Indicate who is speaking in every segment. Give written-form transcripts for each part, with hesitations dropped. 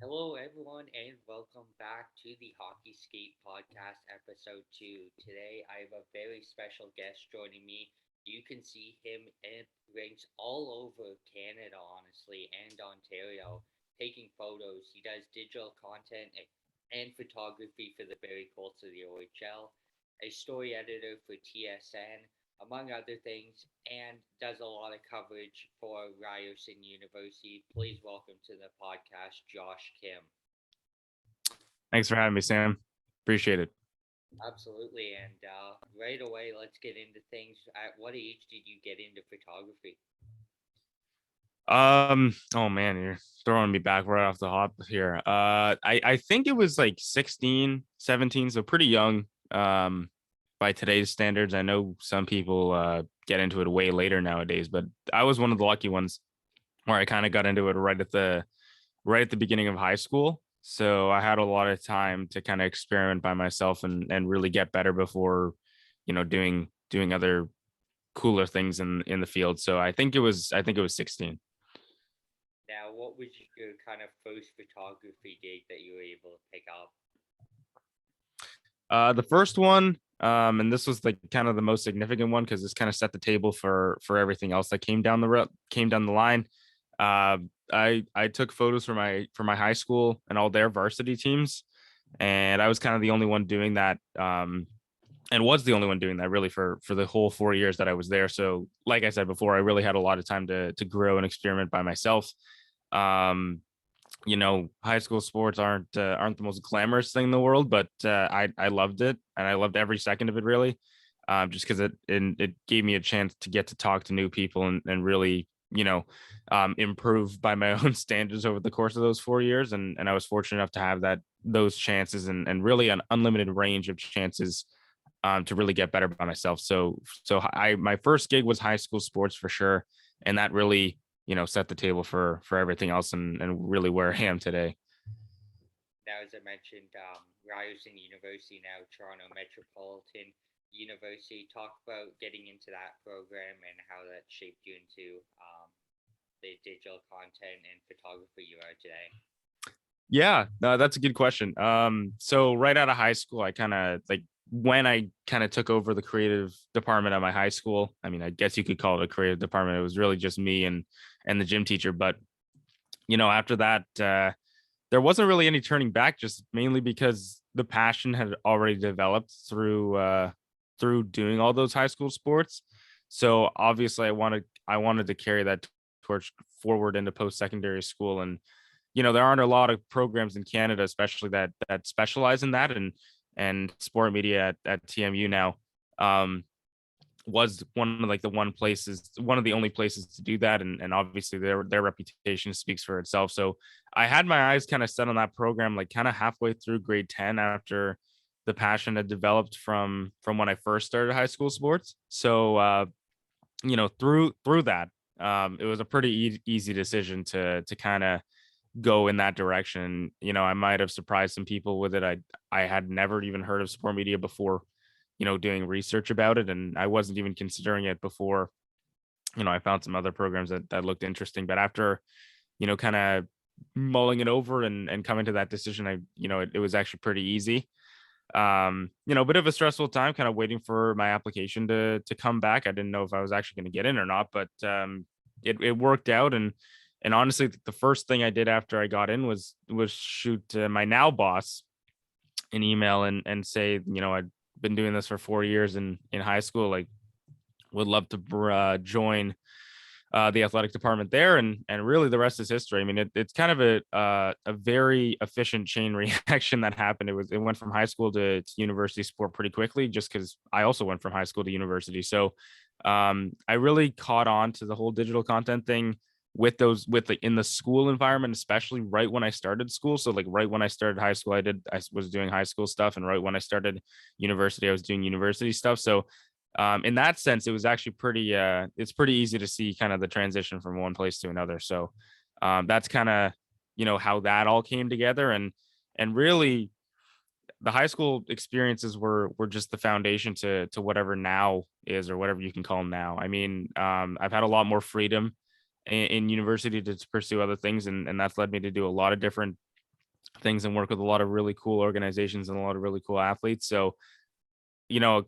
Speaker 1: Hello, everyone, and welcome back to the HockeyScape podcast, episode 2. Today, I have a very special guest joining me. You can see him in rinks all over Canada, honestly, and Ontario, taking photos. He does digital content and photography for the Barrie Colts of the OHL, a story editor for TSN, among other things, and does a lot of coverage for Ryerson University. Please welcome to the podcast, Josh Kim.
Speaker 2: Thanks for having me, Sam. Appreciate it.
Speaker 1: Absolutely. And right away, let's get into things. At what age did you get into photography?
Speaker 2: Oh man, you're throwing me back right off the hop here. I think it was like 16, 17, so pretty young. By today's standards, I know some people get into it way later nowadays, but I was one of the lucky ones where I kind of got into it right at the beginning of high school. So I had a lot of time to kind of experiment by myself and really get better before, doing other cooler things in the field. So I think it was 16.
Speaker 1: Now, what was your kind of first photography gig that you were able to pick up?
Speaker 2: The first one, and this was like kind of the most significant one because this kind of set the table for everything else that came down the line. Uh, I took photos for my high school and all their varsity teams, and I was kind of the only one doing that. And was the only one doing that really for the whole 4 years that I was there. So, like I said before, I really had a lot of time to grow and experiment by myself. Um, high school sports aren't the most glamorous thing in the world, but I loved it and I loved every second of it really, just because it gave me a chance to get to talk to new people and really improve by my own standards over the course of those 4 years, and I was fortunate enough to have those chances and really an unlimited range of chances to really get better by myself. So I my first gig was high school sports for sure, and that really set the table for everything else and really where I am today.
Speaker 1: Now, as I mentioned, Ryerson University, now Toronto Metropolitan University. Talk about getting into that program and how that shaped you into the digital content and photographer you are today.
Speaker 2: Yeah, no, that's a good question. So right out of high school, I kind of like when I kind of took over the creative department at my high school. I mean, I guess you could call it a creative department. It was really just me and the gym teacher. But after that, there wasn't really any turning back, just mainly because the passion had already developed through doing all those high school sports. So obviously, I wanted to carry that torch forward into post secondary school, and there aren't a lot of programs in Canada, especially that specialize in that, and sport media at TMU now um, was one of the only places to do that, and obviously their reputation speaks for itself. So I had my eyes kind of set on that program, like kind of halfway through grade 10, after the passion had developed from when I first started high school sports. So through that, it was a pretty easy decision to kind of go in that direction. I might have surprised some people with it. I had never even heard of sport media before, doing research about it, and I wasn't even considering it before. I found some other programs that looked interesting, but after, kind of mulling it over and coming to that decision, it was actually pretty easy. A bit of a stressful time, kind of waiting for my application to come back. I didn't know if I was actually going to get in or not, but it worked out. And honestly, the first thing I did after I got in was shoot my now boss an email and say, I'd been doing this for 4 years in high school, like would love to join the athletic department there, and really the rest is history. I mean, it's kind of a very efficient chain reaction that happened. It went from high school to university sport pretty quickly, just because I also went from high school to university. So I really caught on to the whole digital content thing with the in the school environment, especially right when I started school. So like right when I started high school, I was doing high school stuff, and right when I started university, I was doing university stuff. So in that sense, it was actually it's pretty easy to see kind of the transition from one place to another. So that's kind of how that all came together, and really the high school experiences were just the foundation to whatever now is, or whatever you can call now. I mean, I've had a lot more freedom in university to pursue other things, and that's led me to do a lot of different things and work with a lot of really cool organizations and a lot of really cool athletes. So,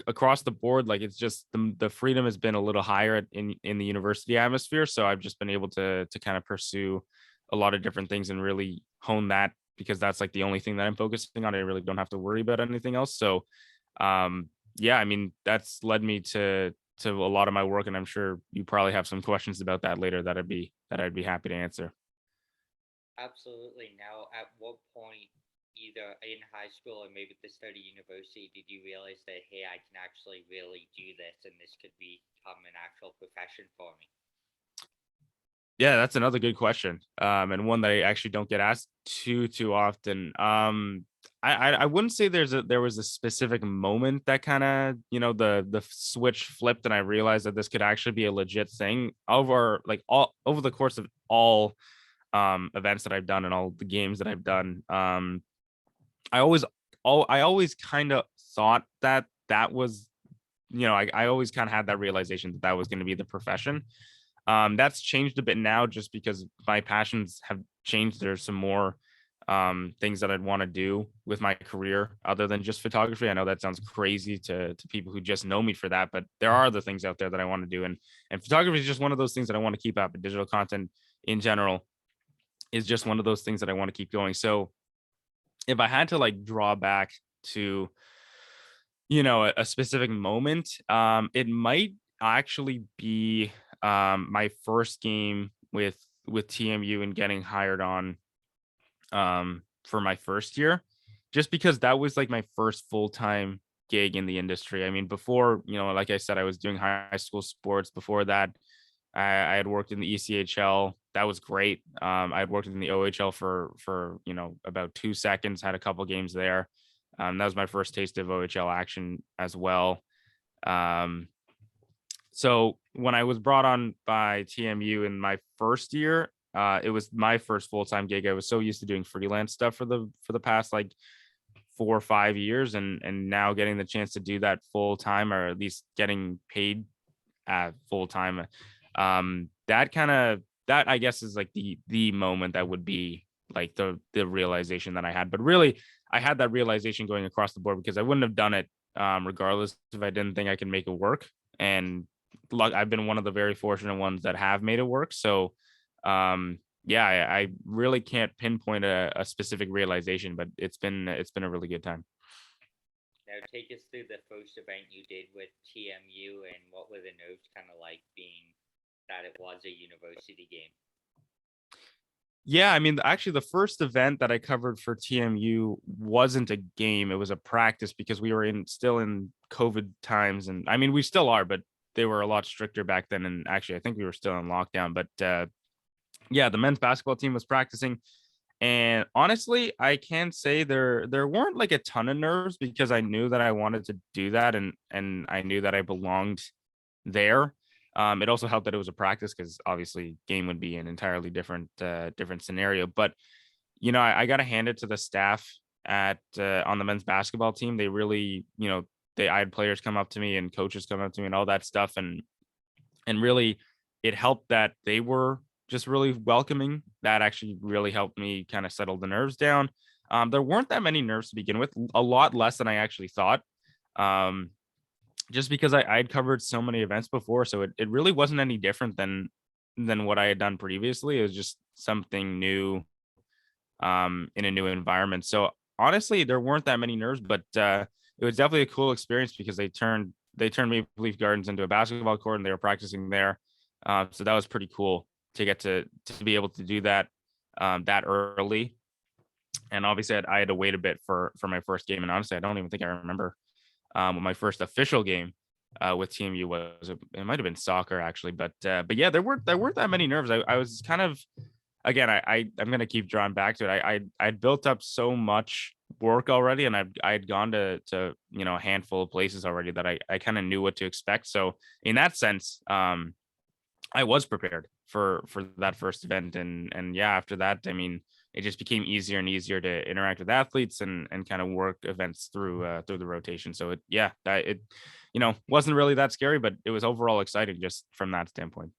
Speaker 2: across the board, like it's just the freedom has been a little higher in the university atmosphere. So I've just been able to kind of pursue a lot of different things and really hone that because that's like the only thing that I'm focusing on. I really don't have to worry about anything else. So yeah, I mean that's led me to a lot of my work, and I'm sure you probably have some questions about that later that I'd be happy to answer.
Speaker 1: Absolutely. Now, at what point, either in high school or maybe at the start of university, did you realize that, hey, I can actually really do this and this could become an actual profession for me?
Speaker 2: Yeah, that's another good question, and one that I actually don't get asked too often. I wouldn't say there was a specific moment that kind of the switch flipped and I realized that this could actually be a legit thing over like all over the course of all events that I've done and all the games that I've done. I always I always kind of thought that that was I always kind of had that realization that that was going to be the profession. That's changed a bit now just because my passions have changed. There's some more things that I'd want to do with my career other than just photography. I know that sounds crazy to people who just know me for that, but there are other things out there that I want to do, and photography is just one of those things that I want to keep up. And digital content in general is just one of those things that I want to keep going. So if I had to like draw back to a specific moment, it might actually be my first game with TMU and getting hired on for my first year, just because that was like my first full-time gig in the industry. I mean, before, like I said, I was doing high school sports. Before that, I had worked in the ECHL. That was great. I had worked in the OHL for about 2 seconds. Had a couple games there. That was my first taste of OHL action as well. Um, so when I was brought on by TMU in my first year, it was my first full time gig. I was so used to doing freelance stuff for the past like 4 or 5 years, and now getting the chance to do that full time, or at least getting paid full time. That I guess is like the moment that would be like the realization that I had. But really, I had that realization going across the board because I wouldn't have done it regardless if I didn't think I could make it work. And luck, I've been one of the very fortunate ones that have made it work. So yeah, I really can't pinpoint a specific realization, but it's been a really good time.
Speaker 1: Now, take us through the first event you did with TMU and what were the nerves kind of like being that it was a university game?
Speaker 2: Yeah, I mean, actually, the first event that I covered for TMU wasn't a game; it was a practice because we were still in COVID times, and I mean, we still are, but they were a lot stricter back then. And actually, I think we were still in lockdown. But yeah, the men's basketball team was practicing, and honestly, I can say there weren't like a ton of nerves because I knew that I wanted to do that, and I knew that I belonged there. It also helped that it was a practice because obviously game would be an entirely different scenario. But I got to hand it to the staff at on the men's basketball team. They really, I had players come up to me and coaches come up to me and all that stuff, and really it helped that they were just really welcoming. That actually really helped me kind of settle the nerves down. There weren't that many nerves to begin with, a lot less than I actually thought. Um, just because I'd covered so many events before, so it really wasn't any different than what I had done previously. It was just something new in a new environment. So honestly, there weren't that many nerves, but it was definitely a cool experience because they turned Maple Leaf Gardens into a basketball court and they were practicing there. So that was pretty cool to get to be able to do that that early. And obviously, I had to wait a bit for my first game. And honestly, I don't even think I remember what my first official game with TMU was. It might have been soccer actually, but yeah, there weren't that many nerves. I was kind of again, I'm gonna keep drawing back to it. I'd built up so much work already, and I'd gone to a handful of places already that I kind of knew what to expect. So in that sense, I was prepared for that first event, and yeah, after that, I mean, it just became easier and easier to interact with athletes and kind of work events through the rotation. So it wasn't really that scary, but it was overall exciting just from that standpoint.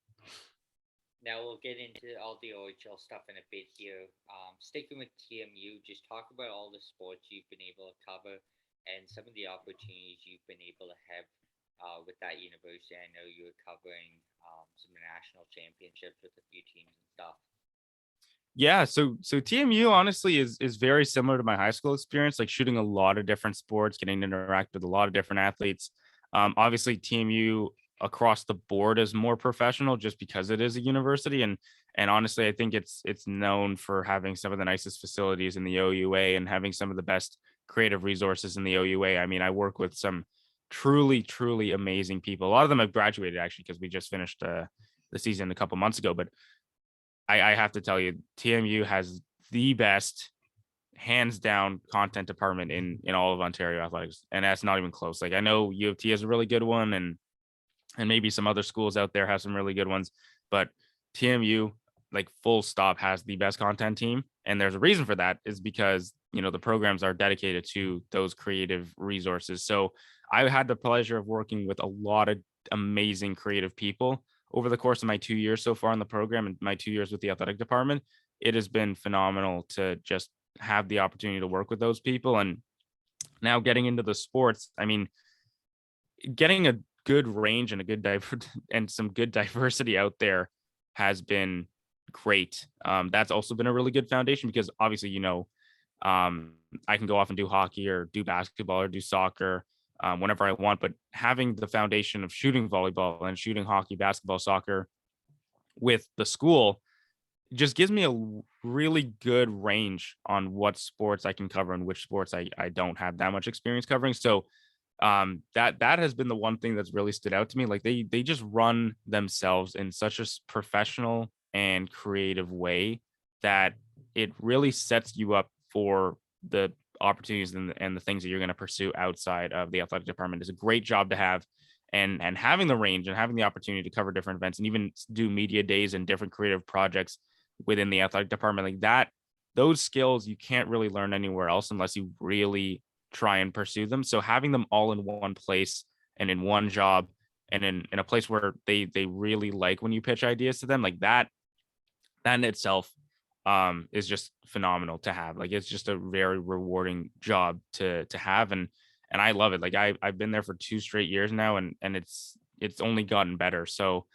Speaker 1: Now we'll get into all the OHL stuff in a bit here. Sticking with TMU, just talk about all the sports you've been able to cover and some of the opportunities you've been able to have with that university. I know you were covering some national championships with a few teams and stuff.
Speaker 2: Yeah, so TMU honestly is very similar to my high school experience, like shooting a lot of different sports, getting to interact with a lot of different athletes. Obviously, TMU across the board is more professional just because it is a university, and honestly, I think it's known for having some of the nicest facilities in the OUA and having some of the best creative resources in the OUA. I mean, I work with some truly amazing people. A lot of them have graduated actually because we just finished the season a couple months ago, but I have to tell you, TMU has the best, hands down, content department in all of Ontario athletics, and that's not even close. Like I know U of T has a really good one, and maybe some other schools out there have some really good ones, but TMU, like full stop, has the best content team, and there's a reason for that. Is because the programs are dedicated to those creative resources. So I had the pleasure of working with a lot of amazing creative people over the course of my 2 years so far in the program and my 2 years with the athletic department. It has been phenomenal to just have the opportunity to work with those people. And now getting into the sports, I mean, getting a good range and a good and some good diversity out there has been great. That's also been a really good foundation because obviously, um, I can go off and do hockey or do basketball or do soccer whenever I want. But having the foundation of shooting volleyball and shooting hockey, basketball, soccer with the school just gives me a really good range on what sports I can cover and which sports I don't have that much experience covering. So that has been the one thing that's really stood out to me. Like they just run themselves in such a professional and creative way that it really sets you up for the opportunities and the things that you're going to pursue outside of the athletic department. Is a great job to have, and having the range and having the opportunity to cover different events and even do media days and different creative projects within the athletic department, like that, those skills you can't really learn anywhere else unless you really try and pursue them. So having them all in one place and in one job and in a place where they really like when you pitch ideas to them, like that in itself is just phenomenal to have. Like it's just a very rewarding job to have, and I love it. Like I've been there for 2 straight years now, and it's only gotten better. So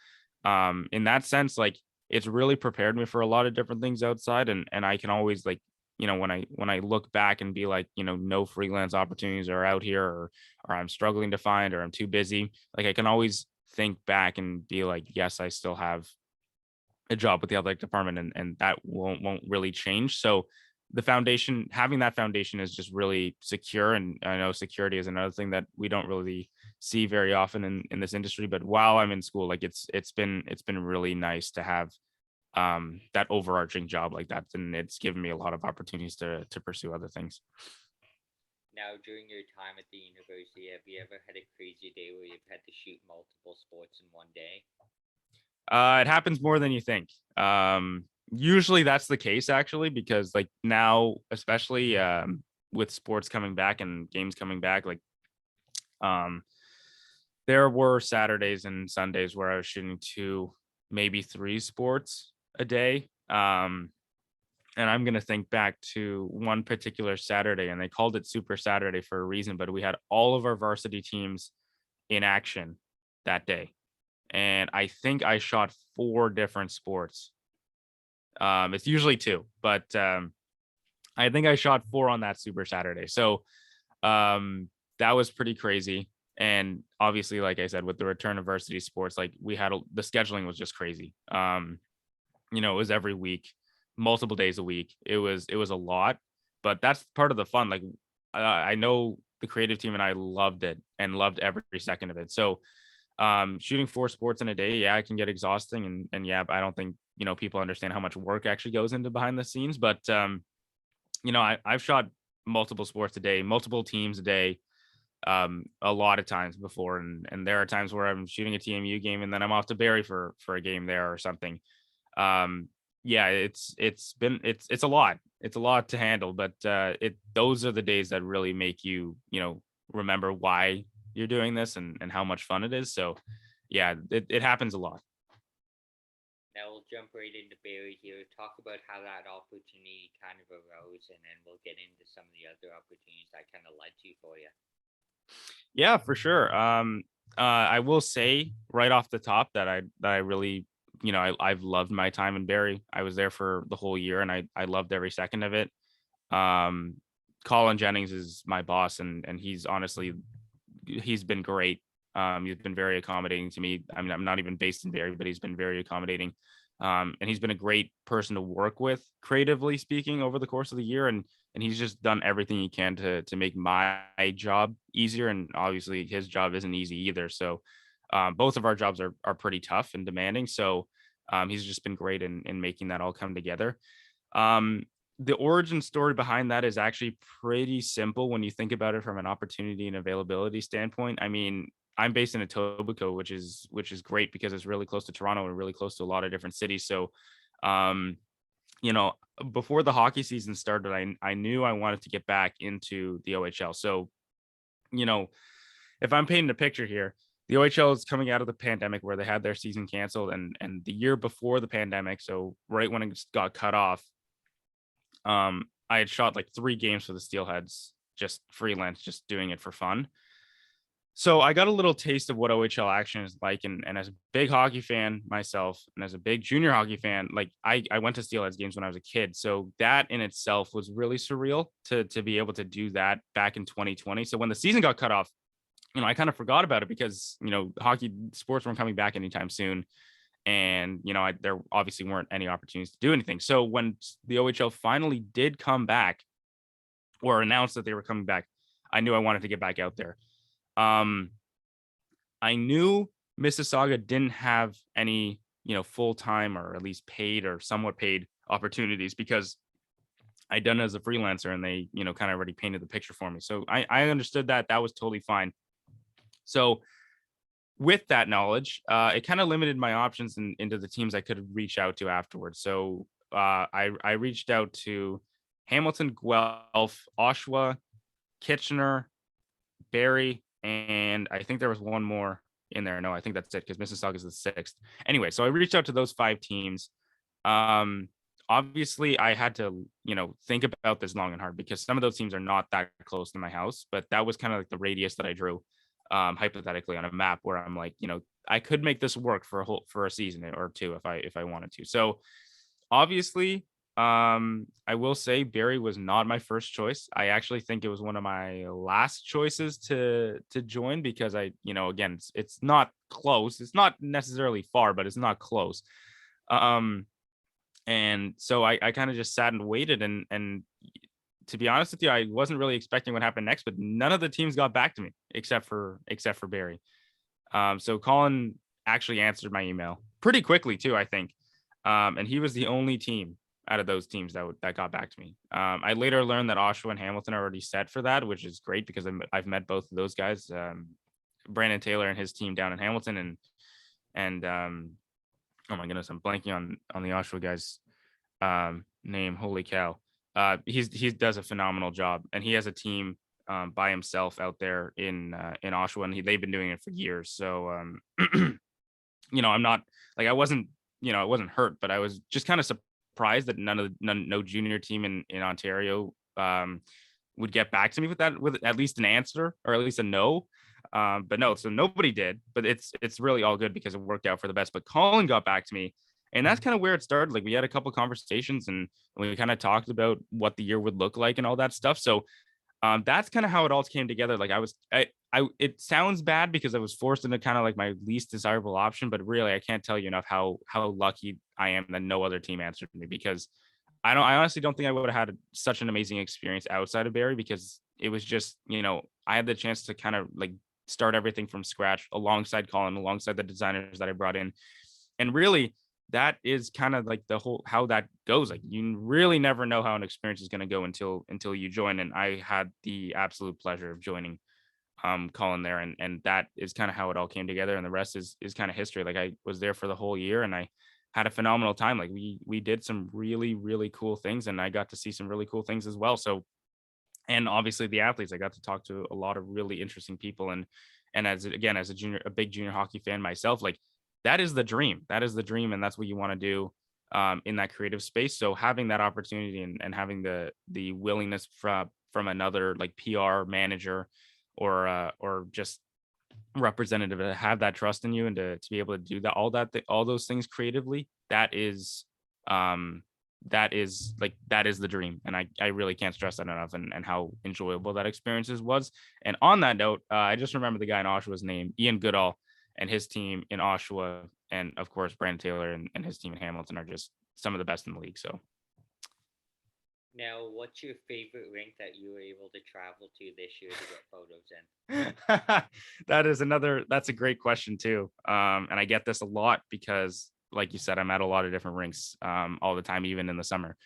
Speaker 2: in that sense, like it's really prepared me for a lot of different things outside, and I can always like when I look back and be like, no freelance opportunities are out here, or I'm struggling to find, or I'm too busy, like I can always think back and be like, yes, I still have a job with the athletic department, and that won't really change. So the foundation, having that foundation is just really secure. And I know security is another thing that we don't really see very often in this industry. But while I'm in school, like it's been really nice to have that overarching job like that, and it's given me a lot of opportunities to pursue other things.
Speaker 1: Now, during your time at the university, have you ever had a crazy day where you've had to shoot multiple sports in one day?
Speaker 2: It happens more than you think. Usually that's the case actually, because like now, especially with sports coming back and games coming back, like um, there were Saturdays and Sundays where I was shooting two, maybe three sports a day. And I'm gonna think back to one particular Saturday, and they called it Super Saturday for a reason, but we had all of our varsity teams in action that day, and I think I shot four different sports. It's usually two, but I think I shot four on that Super Saturday. So that was pretty crazy. And obviously, like I said, with the return of varsity sports, like the scheduling was just crazy. It was every week, multiple days a week. It was a lot, but that's part of the fun. Like I know the creative team and I loved it and loved every second of it. So shooting four sports in a day, yeah, it can get exhausting, and yeah, I don't think people understand how much work actually goes into behind the scenes. But I've shot multiple sports a day, multiple teams a day, a lot of times before, and there are times where I'm shooting a TMU game and then I'm off to Barrie for a game there or something. um yeah, it's a lot. It's a lot to handle, but it those are the days that really make remember why you're doing this and how much fun it is. So yeah, it happens a lot.
Speaker 1: Now we'll jump right into Barry here, talk about how that opportunity kind of arose, and then we'll get into some of the other opportunities that kind of led to for you.
Speaker 2: Yeah, for sure. I will say right off the top that I really, I've loved my time in Barrie. I was there for the whole year, and I loved every second of it. Um, Colin Jennings is my boss, and he's been great. He's been very accommodating to me. I mean, I'm not even based in Barrie, but he's been very accommodating. And he's been a great person to work with, creatively speaking, over the course of the year. And he's just done everything he can to make my job easier. And obviously, his job isn't easy either. So, both of our jobs are pretty tough and demanding. So, he's just been great in making that all come together. Um, the origin story behind that is actually pretty simple when you think about it from an opportunity and availability standpoint. I mean, I'm based in Etobicoke, which is great because it's really close to Toronto and really close to a lot of different cities. So, um, you know, before the hockey season started, I knew I wanted to get back into the OHL. So, you know, if I'm painting a picture here, the OHL is coming out of the pandemic where they had their season canceled, and the year before the pandemic, so right when it got cut off, I had shot like 3 games for the Steelheads, just freelance, just doing it for fun. So I got a little taste of what OHL action is like, and as a big hockey fan myself, and as a big junior hockey fan, like I went to Steelheads games when I was a kid, so that in itself was really surreal to be able to do that back in 2020. So when the season got cut off, I kind of forgot about it because hockey sports weren't coming back anytime soon, and there obviously weren't any opportunities to do anything. So when the OHL finally did come back or announced that they were coming back, I knew I wanted to get back out there. Um, I knew Mississauga didn't have any, full time or at least paid or somewhat paid opportunities because I'd done it as a freelancer and they, kind of already painted the picture for me. So I understood that that was totally fine. So with that knowledge, it kind of limited my options into the teams I could reach out to afterwards. So I reached out to Hamilton, Guelph, Oshawa, Kitchener, Barrie, and I think there was one more in there. No, I think that's it because Mississauga is the sixth. Anyway, so I reached out to those 5 teams. Um, Obviously, I had to, think about this long and hard because some of those teams are not that close to my house, but that was kind of like the radius that I drew, hypothetically on a map where I'm like, I could make this work for a season or two if I wanted to. So obviously, I will say Barry was not my first choice. I actually think it was one of my last choices to join because again, it's not close. It's not necessarily far, but it's not close. Um, and so I kind of just sat and waited, and to be honest with you, I wasn't really expecting what happened next, but none of the teams got back to me except for Barry. So Colin actually answered my email pretty quickly too, I think. And he was the only team out of those teams that got back to me. I later learned that Oshawa and Hamilton are already set for that, which is great because I've met both of those guys, Brandon Taylor and his team down in Hamilton, and oh my goodness, I'm blanking on the Oshawa guy's name. Holy cow! He does a phenomenal job, and he has a team by himself out there in Oshawa, and they've been doing it for years. So I'm not like I wasn't hurt, but I was just kind of surprised that no junior team in Ontario would get back to me with at least an answer or at least a no. But no, so nobody did, but it's really all good because it worked out for the best. But Colin got back to me, and that's kind of where it started. Like we had a couple conversations and we kind of talked about what the year would look like and all that stuff. So that's kind of how it all came together. Like it sounds bad because I was forced into kind of like my least desirable option, but really I can't tell you enough how lucky I am that no other team answered me because I honestly don't think I would have had such an amazing experience outside of Barrie because it was just, I had the chance to kind of like start everything from scratch alongside Colin, alongside the designers that I brought in. And really that is kind of like the whole how that goes. Like you really never know how an experience is going to go until you join. And I had the absolute pleasure of joining Colin there, and that is kind of how it all came together, and the rest is kind of history. Like I was there for the whole year and I had a phenomenal time. Like we did some really really cool things, and I got to see some really cool things as well. So, and obviously the athletes, I got to talk to a lot of really interesting people, and as a big junior hockey fan myself, like that is the dream. That is the dream, and that's what you want to do in that creative space. So having that opportunity and having the willingness from another like PR manager or just representative to have that trust in you and to be able to do that all those things creatively, um that is the dream, and I really can't stress that enough, and how enjoyable that experiences was. And on that note, I just remember the guy in Oshawa's name, Ian Goodall, and his team in Oshawa, and of course Brandon Taylor and his team in Hamilton are just some of the best in the league. So
Speaker 1: Now, what's your favorite rink that you were able to travel to this year to get photos in?
Speaker 2: that's a great question too. And I get this a lot because, like you said, I'm at a lot of different rinks all the time, even in the summer.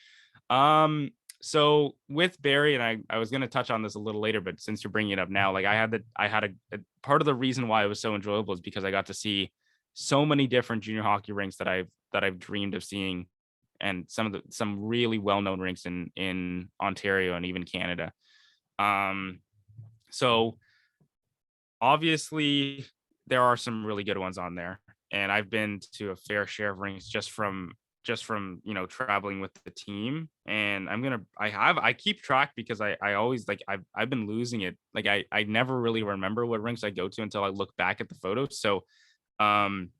Speaker 2: Um, so with Barry, and I was going to touch on this a little later, but since you're bringing it up now, like I had a part of the reason why it was so enjoyable is because I got to see so many different junior hockey rinks that I've dreamed of seeing, and some really well known rinks in Ontario and even Canada. Um, so obviously there are some really good ones on there, and I've been to a fair share of rinks just from traveling with the team. And I keep track because I always like I've been losing it. Like I never really remember what rinks I go to until I look back at the photos. So um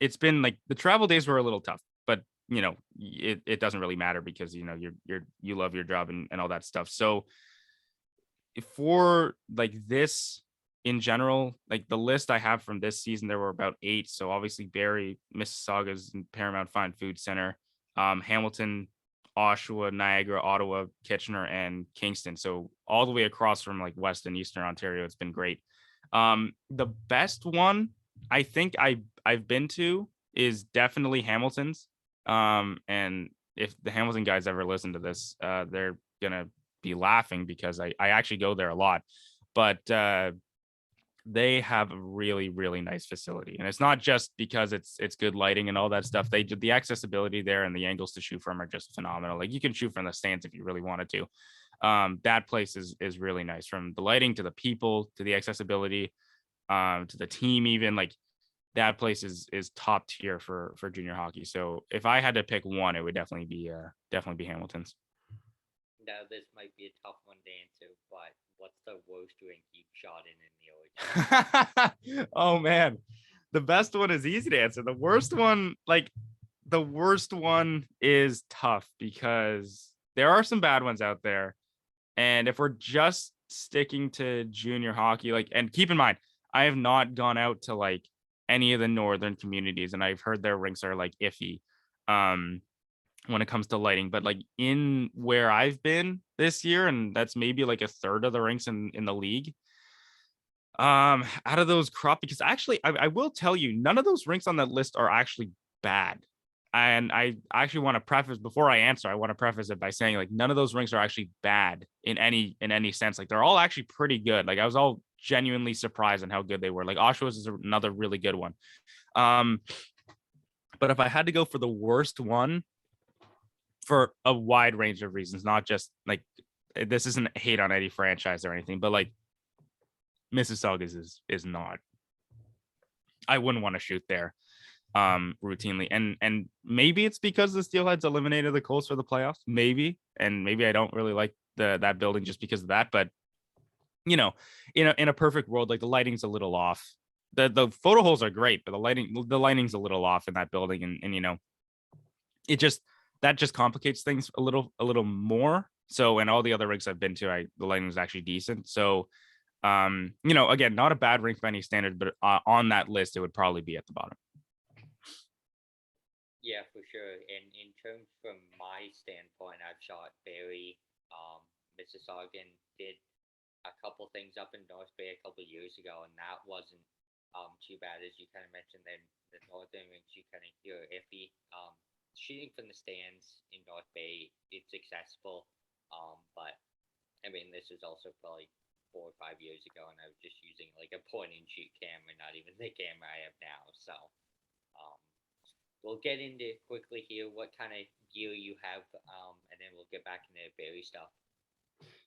Speaker 2: it's been like the travel days were a little tough, but it doesn't really matter because you love your job and all that stuff. So for like this in general, like the list I have from this season, there were about 8. So obviously Barrie, Mississauga's and Paramount Fine Food Center, Hamilton, Oshawa, Niagara, Ottawa, Kitchener, and Kingston. So all the way across from like West and Eastern Ontario. It's been great. The best one I think I've been to is definitely Hamilton's. And if the Hamilton guys ever listen to this, they're gonna be laughing because I actually go there a lot. But they have a really really nice facility, and it's not just because it's good lighting and all that stuff. They did the accessibility there, and the angles to shoot from are just phenomenal. Like you can shoot from the stands if you really wanted to. That place is really nice, from the lighting to the people to the accessibility, to the team. Even like that place is top tier for junior hockey. So if I had to pick one, it would definitely be Hamilton's.
Speaker 1: Now, this might be a tough one to answer, but what's the worst rink you've shot in the OHL?
Speaker 2: Oh man, the best one is easy to answer. The worst one is tough because there are some bad ones out there. And if we're just sticking to junior hockey, like, and keep in mind, I have not gone out to like any of the northern communities, and I've heard their rinks are like iffy when it comes to lighting. But like in where I've been this year, and that's maybe like a third of the rinks in the league, out of those crop, because actually I will tell you, none of those rinks on that list are actually bad. And I actually want to preface, before I answer, I want to preface it by saying like none of those rinks are actually bad in any sense. Like they're all actually pretty good. Like I was all genuinely surprised on how good they were. Like Oshawa's is another really good one. Um, but if I had to go for the worst one, for a wide range of reasons, not just like, this isn't hate on any franchise or anything, but like Mississauga's is not. I wouldn't want to shoot there routinely, and maybe it's because the Steelheads eliminated the Colts for the playoffs, and maybe I don't really like that building just because of that. But in a perfect world, like the lighting's a little off. The photo holes are great, but the lighting's a little off in that building, and it just that just complicates things a little more. So, and all the other rinks I've been to, the lighting is actually decent. So again, not a bad rink by any standard, but on that list, it would probably be at the bottom.
Speaker 1: Yeah, for sure. And in terms from my standpoint, I've shot Barrie, Mississauga, and did a couple things up in North Bay a couple years ago, and that wasn't too bad. As you kind of mentioned, then the northern rinks you kind of hear iffy. Shooting from the stands in North Bay, it's accessible, but I mean this is also probably 4 or 5 years ago, and I was just using like a point and shoot camera, not even the camera I have now. So um, we'll get into quickly here what kind of gear you have, and then we'll get back into berry stuff.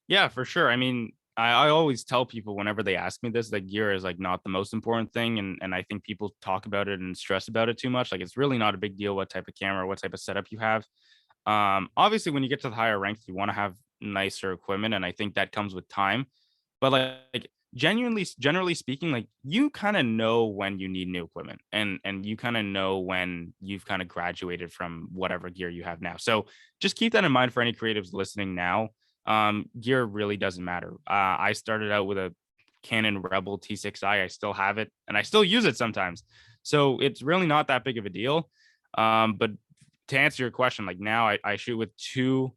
Speaker 2: Yeah, for sure. I mean, I always tell people whenever they ask me this, that gear is like not the most important thing. And I think people talk about it and stress about it too much. Like it's really not a big deal what type of camera, what type of setup you have. Obviously when you get to the higher ranks, you want to have nicer equipment. And I think that comes with time. But like genuinely, generally speaking, like you kind of know when you need new equipment and you kind of know when you've kind of graduated from whatever gear you have now. So just keep that in mind for any creatives listening now. Gear really doesn't matter. I started out with a Canon Rebel T6i. I still have it and I still use it sometimes. So it's really not that big of a deal. But to answer your question, like now I shoot with two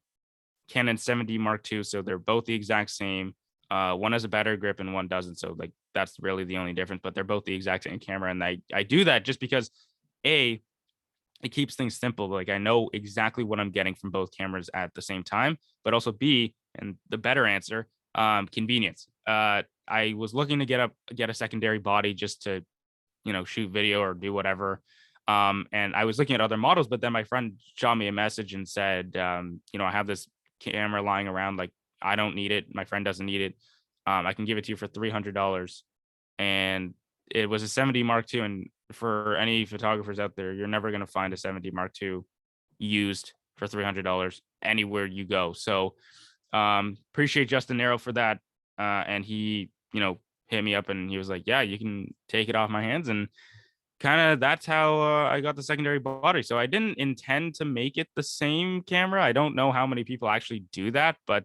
Speaker 2: Canon 7D Mark II, so they're both the exact same. One has a better grip and one doesn't, so like that's really the only difference. But they're both the exact same camera, and I do that just because a it keeps things simple. Like I know exactly what I'm getting from both cameras at the same time, but also B, and the better answer, convenience. I was looking to get a secondary body just to shoot video or do whatever. And I was looking at other models, but then my friend shot me a message and said, I have this camera lying around. Like, I don't need it. My friend doesn't need it. I can give it to you for $300. And it was a 70 Mark II. And for any photographers out there, you're never going to find a 70 Mark II used for $300 anywhere you go. So appreciate Justin Nero for that. And he, hit me up and he was like, yeah, you can take it off my hands. And kind of that's how I got the secondary body. So I didn't intend to make it the same camera. I don't know how many people actually do that, but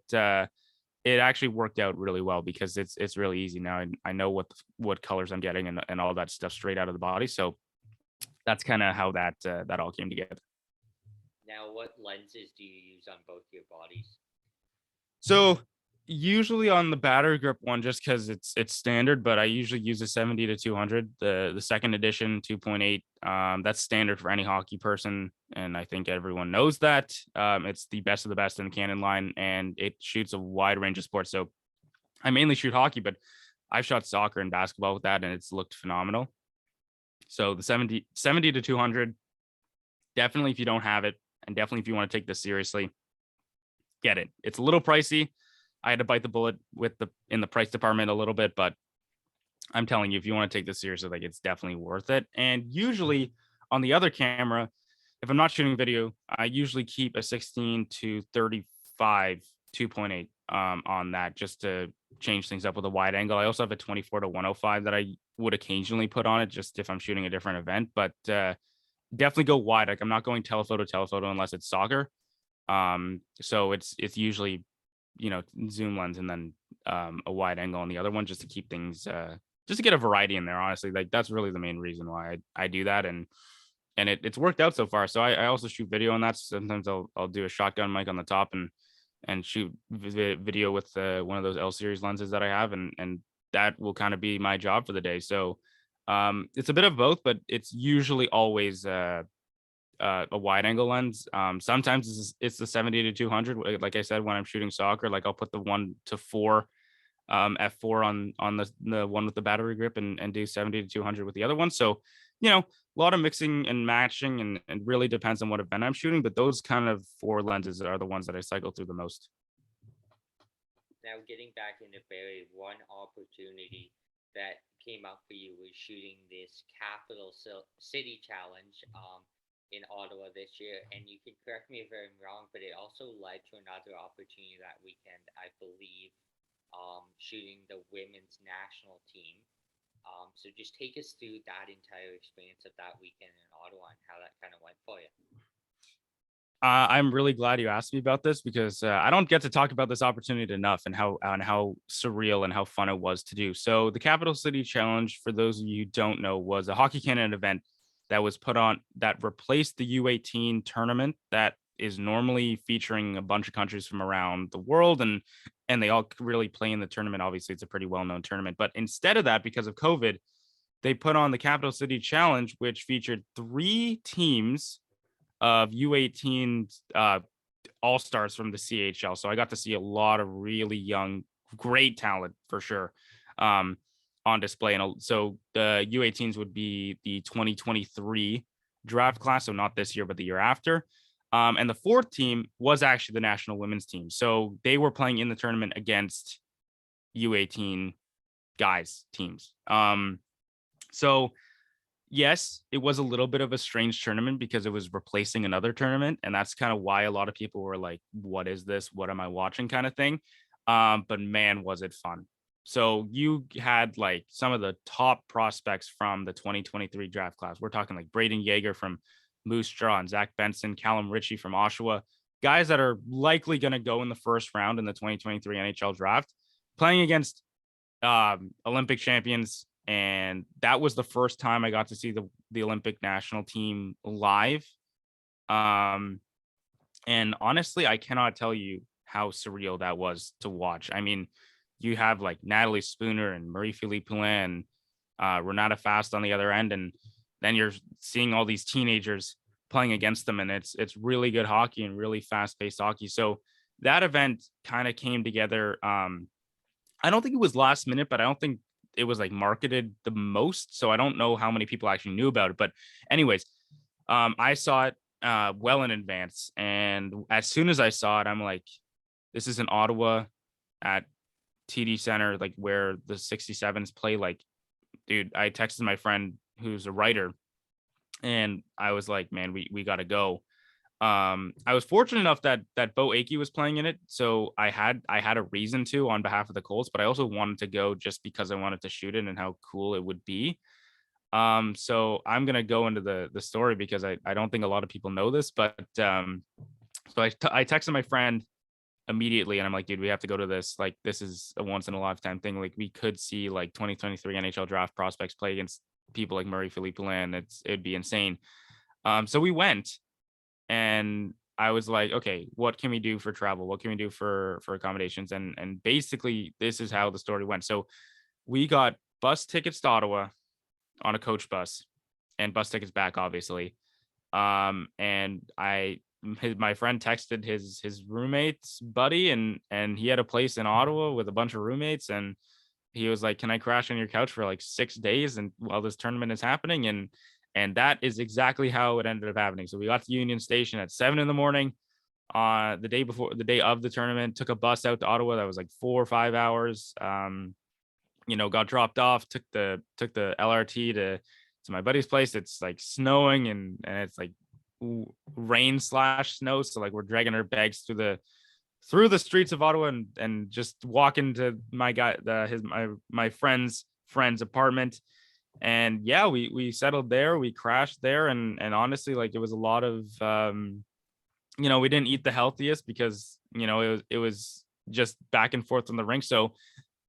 Speaker 2: it actually worked out really well because it's really easy now. I know what colors I'm getting and all that stuff straight out of the body. So that's kind of how that all came together.
Speaker 1: Now, what lenses do you use on both your bodies?
Speaker 2: So usually on the battery grip one, just because it's standard, but I usually use a 70 to 200, the second edition 2.8. That's standard for any hockey person, and I think everyone knows that. It's the best of the best in the Canon line, and it shoots a wide range of sports. So I mainly shoot hockey, but I've shot soccer and basketball with that, and it's looked phenomenal. So the 70 to 200, definitely if you don't have it, and definitely if you want to take this seriously, get it. It's a little pricey. I had to bite the bullet in the price department a little bit, but I'm telling you, if you want to take this seriously, like it's definitely worth it. And usually on the other camera, if I'm not shooting video, I usually keep a 16 to 35 2.8 on that just to change things up with a wide angle. I also have a 24 to 105 that I would occasionally put on it just if I'm shooting a different event, but definitely go wide. Like I'm not going telephoto unless it's soccer. So it's usually zoom lens and then a wide angle on the other one just to keep things just to get a variety in there. Honestly, like that's really the main reason why I do that, and it's worked out so far. So I also shoot video on that. Sometimes I'll do a shotgun mic on the top and shoot video with one of those L series lenses that I have, and that will kind of be my job for the day. So it's a bit of both, but it's usually always a wide angle lens. Sometimes it's the 70 to 200. Like I said, when I'm shooting soccer, like I'll put the 1:4 f4 on the one with the battery grip and do 70 to 200 with the other one. So a lot of mixing and matching, and really depends on what event I'm shooting. But those kind of four lenses are the ones that I cycle through the most.
Speaker 1: Now, getting back into Barry, one opportunity that came up for you was shooting this Capital City Challenge in Ottawa this year. And you can correct me if I'm wrong, but it also led to another opportunity that weekend, I believe, shooting the women's national team. So just take us through that entire experience of that weekend in Ottawa and how that kind of went for you.
Speaker 2: I'm really glad you asked me about this because I don't get to talk about this opportunity enough and how surreal and how fun it was to do. So the Capital City Challenge, for those of you who don't know, was a Hockey Canada event that was put on that replaced the U18 tournament that is normally featuring a bunch of countries from around the world, and they all really play in the tournament. Obviously, it's a pretty well-known tournament, but instead of that, because of COVID, they put on the Capital City Challenge, which featured three teams of U18 all stars from the CHL. So I got to see a lot of really young, great talent for sure on display. And so the U18s would be the 2023 draft class. So not this year, but the year after. And the fourth team was actually the national women's team. So they were playing in the tournament against U18 guys teams. So yes, it was a little bit of a strange tournament because it was replacing another tournament, and that's kind of why a lot of people were like, "What is this? What am I watching?" kind of thing. But man, was it fun. So you had like some of the top prospects from the 2023 draft class. We're talking like Braden Yeager from Moose Jaw and Zach Benson, Callum Ritchie from Oshawa, guys that are likely going to go in the first round in the 2023 NHL draft, playing against Olympic champions, and that was the first time I got to see the Olympic national team live. Um, and honestly, I cannot tell you how surreal that was to watch. I mean, you have like Natalie Spooner and Marie-Philippe Poulin, Renata Fast on the other end, and then you're seeing all these teenagers playing against them, and it's really good hockey and really fast-paced hockey. So that event kind of came together. I don't think it was last minute, but I don't think it was like marketed the most. So I don't know how many people actually knew about it. But anyways, I saw it well in advance, and as soon as I saw it, I'm like, this is in Ottawa at TD Center, like where the 67s play. Like, dude, I texted my friend who's a writer, and I was like, man, we got to go. I was fortunate enough that Bo Akey was playing in it, so I had a reason to on behalf of the Colts, but I also wanted to go just because I wanted to shoot it and how cool it would be. So I'm gonna go into the story because I don't think a lot of people know this, but so I texted my friend immediately and I'm like, dude, we have to go to this. Like, this is a once in a lifetime thing. Like, we could see like 2023 NHL draft prospects play against people like Murray Philippe Poulin. It'd be insane. So we went, and I was like, okay, what can we do for travel? What can we do for accommodations? And basically, this is how the story went. So we got bus tickets to Ottawa on a coach bus, and bus tickets back, obviously. And my friend texted his roommate's buddy, and he had a place in Ottawa with a bunch of roommates, and he was like, "Can I crash on your couch for like 6 days and while this tournament is happening?" And that is exactly how it ended up happening. So we got to Union Station at 7 in the morning the day before the day of the tournament. Took a bus out to Ottawa that was like 4 or 5 hours. Got dropped off. Took the LRT to my buddy's place. It's like snowing, and it's like rain slash snow. So like we're dragging our bags through the streets of Ottawa, and just walking to my friend's apartment. And yeah, we settled there, we crashed there, and honestly, like, it was a lot of we didn't eat the healthiest because it was just back and forth on the rink. So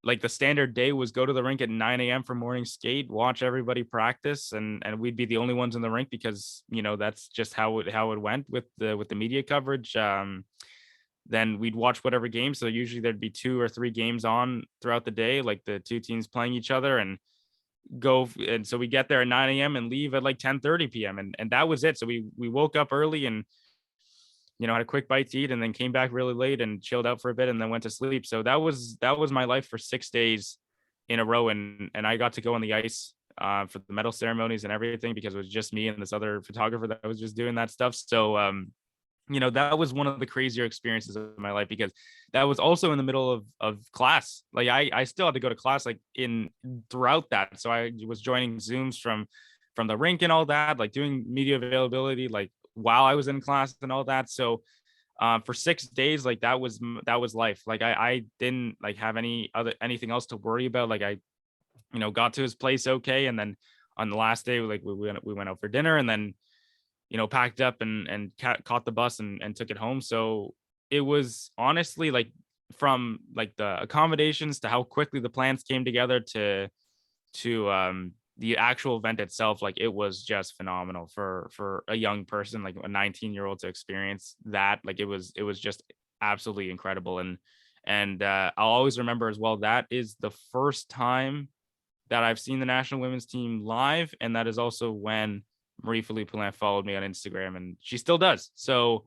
Speaker 2: like the standard day was go to the rink at 9 a.m. for morning skate, watch everybody practice, and we'd be the only ones in the rink because that's just how it went with the media coverage. Then we'd watch whatever game. So usually there'd be 2 or 3 games on throughout the day, like the two teams playing each other, and so we get there at 9 a.m. and leave at like 10:30 p.m. and that was it. So we woke up early and had a quick bite to eat, and then came back really late and chilled out for a bit and then went to sleep. So that was my life for 6 days in a row, and I got to go on the ice for the medal ceremonies and everything because it was just me and this other photographer that was just doing that stuff. So that was one of the crazier experiences of my life because that was also in the middle of class. Like I still had to go to class like in throughout that. So I was joining Zooms from the rink and all that, like doing media availability, like while I was in class and all that. So for 6 days, like that was life. Like I didn't like have anything else to worry about. Like I, got to his place okay. And then on the last day, like we went out for dinner, and then packed up and caught the bus and took it home. So it was honestly like from like the accommodations to how quickly the plans came together to the actual event itself, like it was just phenomenal for a young person, like a 19-year-old, to experience that. Like it was just absolutely incredible. And I'll always remember as well, that is the first time that I've seen the national women's team live, and that is also when Marie-Philippe Poulin followed me on Instagram, and she still does. So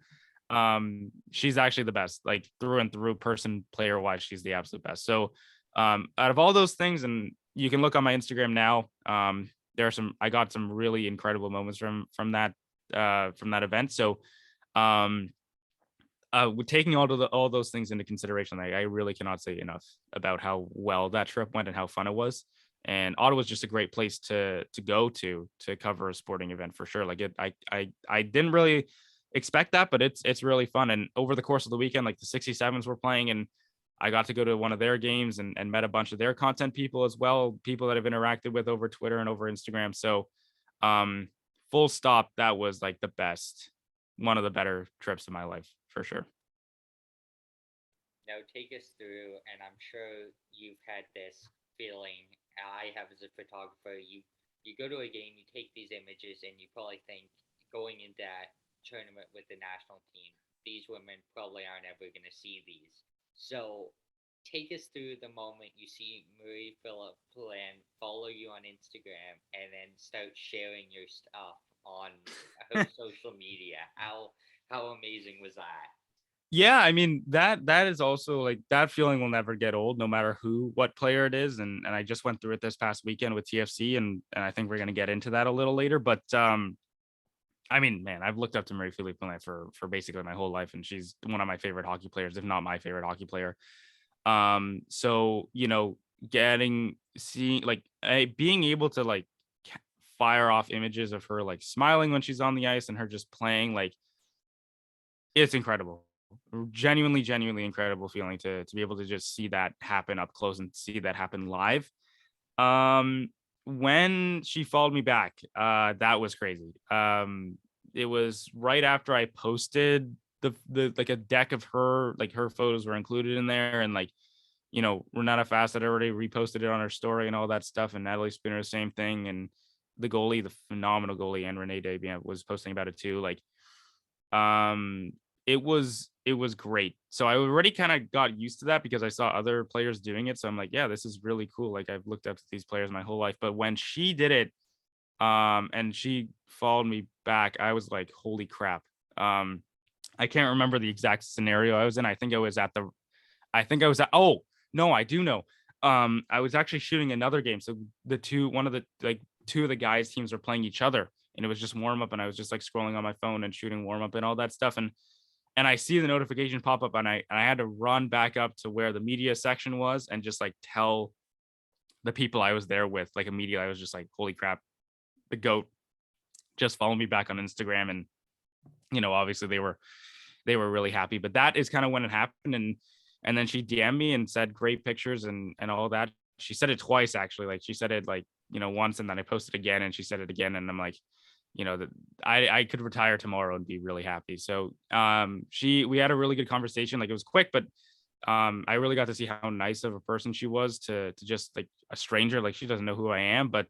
Speaker 2: she's actually the best, like through and through, person, player wise, she's the absolute best. So out of all those things, and you can look on my Instagram now, I got some really incredible moments from that event. So with taking all those things into consideration, like, I really cannot say enough about how well that trip went and how fun it was. And Ottawa was just a great place to go to cover a sporting event for sure. Like, I didn't really expect that, but it's really fun. And over the course of the weekend, like, the 67s were playing, and I got to go to one of their games and met a bunch of their content people as well, people that I've interacted with over Twitter and over Instagram. So, um, full stop, that was like the best, one of the better trips of my life for sure.
Speaker 1: Now take us through, and I'm sure you've had this feeling. I have as a photographer. You go to a game, you take these images, and you probably think going into that tournament with the national team, these women probably aren't ever going to see these. So take us through the moment you see Marie Philip Plan follow you on Instagram and then start sharing your stuff on her social media. How amazing was that?
Speaker 2: Yeah, I mean, that is also like, that feeling will never get old, no matter what player it is. And I just went through it this past weekend with TFC, and I think we're gonna get into that a little later. But I mean, man, I've looked up to Marie Philip for basically my whole life, and she's one of my favorite hockey players, if not my favorite hockey player. So, seeing, like, being able to, like, fire off images of her, like, smiling when she's on the ice and her just playing, like, it's incredible. Genuinely incredible feeling to be able to just see that happen up close and see that happen live. Um, when she followed me back, that was crazy. It was right after I posted the like, a deck of her, like, her photos were included in there, and, like, Renata Fast had already reposted it on her story and all that stuff, and Natalie Spooner, same thing, and the goalie, the phenomenal goalie, and Renee Debian was posting about it too. Like, um, it was great. So I already kind of got used to that because I saw other players doing it. So I'm like, yeah, this is really cool. Like, I've looked up to these players my whole life, but when she did it, and she followed me back, I was like, holy crap. Um, I can't remember the exact scenario I was in. I think I was at, oh, no, I do know. I was actually shooting another game. So one of the, like, two of the guys' teams were playing each other, and it was just warm up, and I was just, like, scrolling on my phone and shooting warm up and all that stuff. And I see the notification pop up, and I had to run back up to where the media section was and just, like, tell the people I was there with, like, immediately. I was just like, holy crap, the GOAT just followed me back on Instagram. And, obviously they were really happy. But that is kind of when it happened. And then she DM'd me and said great pictures and all that. She said it twice, actually. Like, she said it, like, once, and then I posted again, and she said it again. And I'm like, that I could retire tomorrow and be really happy. So we had a really good conversation. Like, it was quick, but I really got to see how nice of a person she was to just, like, a stranger. Like, she doesn't know who I am, but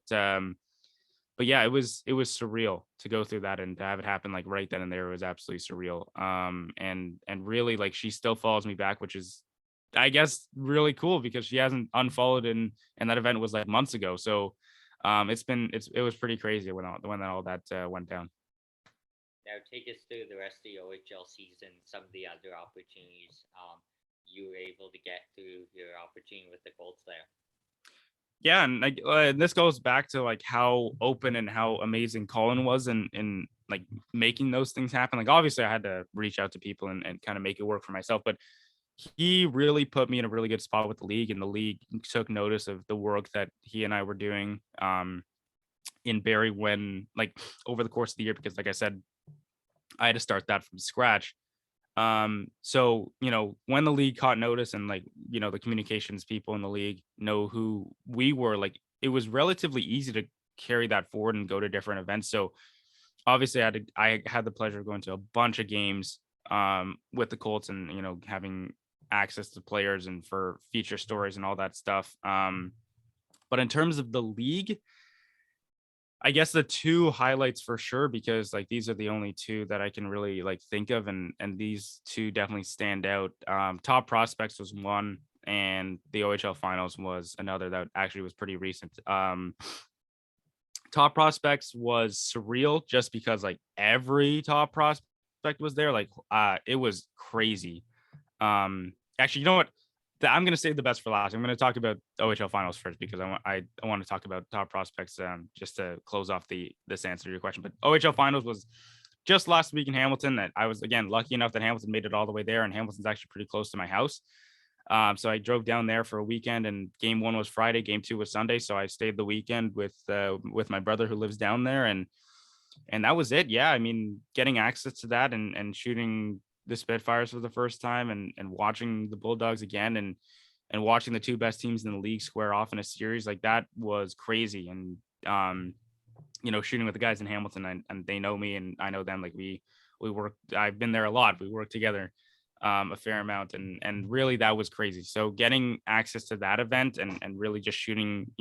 Speaker 2: yeah, it was surreal to go through that and to have it happen, like, right then and there. It was absolutely surreal. And really, like, she still follows me back, which is, I guess, really cool because she hasn't unfollowed, and that event was, like, months ago. So it was pretty crazy when all that went down.
Speaker 1: Now take us through the rest of the OHL season, some of the other opportunities you were able to get through your opportunity with the Colts there.
Speaker 2: Yeah, and, like, this goes back to, like, how open and how amazing Colin was in like, making those things happen. Like, obviously I had to reach out to people and kind of make it work for myself, but he really put me in a really good spot with the league, and the league took notice of the work that he and I were doing in Barrie, when, like, over the course of the year, because, like I said, I had to start that from scratch. So, when the league caught notice, and, like, the communications people in the league know who we were, like, it was relatively easy to carry that forward and go to different events. So obviously I had the pleasure of going to a bunch of games with the Colts, and, having access to players and for feature stories and all that stuff. But in terms of the league, I guess the two highlights for sure, because, like, these are the only two that I can really, like, think of, and these two definitely stand out. Top Prospects was one, and the OHL Finals was another that actually was pretty recent. Top Prospects was surreal just because, like, every top prospect was there. Like, it was crazy. Actually, you know what? I'm going to save the best for last. I'm going to talk about OHL Finals first, because I want to talk about Top Prospects just to close off this answer to your question. But OHL Finals was just last week in Hamilton that I was, again, lucky enough that Hamilton made it all the way there, and Hamilton's actually pretty close to my house. So I drove down there for a weekend, and game one was Friday, game two was Sunday. So I stayed the weekend with my brother who lives down there, and that was it. Yeah, I mean, getting access to that and shooting the Spitfires for the first time, and watching the Bulldogs again, and watching the two best teams in the league square off in a series like that was crazy. And shooting with the guys in Hamilton, and they know me and I know them. Like we work. I've been there a lot. We work together a fair amount, and really that was crazy. So getting access to that event and really just shooting,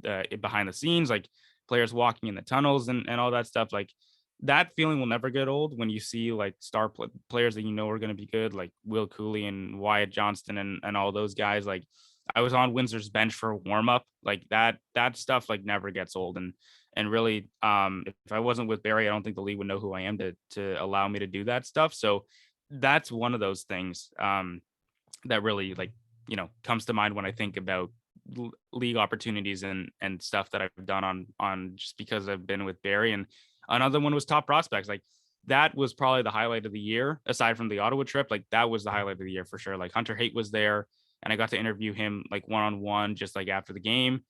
Speaker 2: behind the scenes, like players walking in the tunnels and all that stuff, like that feeling will never get old when you see like players that are going to be good, like Will Cooley and Wyatt Johnston and all those guys. Like I was on Windsor's bench for a warm up, like that stuff like never gets old. And really, if I wasn't with Barry, I don't think the league would know who I am to allow me to do that stuff. So that's one of those things that really, like, comes to mind when I think about league opportunities and stuff that I've done on just because I've been with Barry. And another one was Top Prospects. Like that was probably the highlight of the year, aside from the Ottawa trip. Like that was the highlight of the year for sure. Like Hunter Haight was there, and I got to interview him like one-on-one, just like after the game.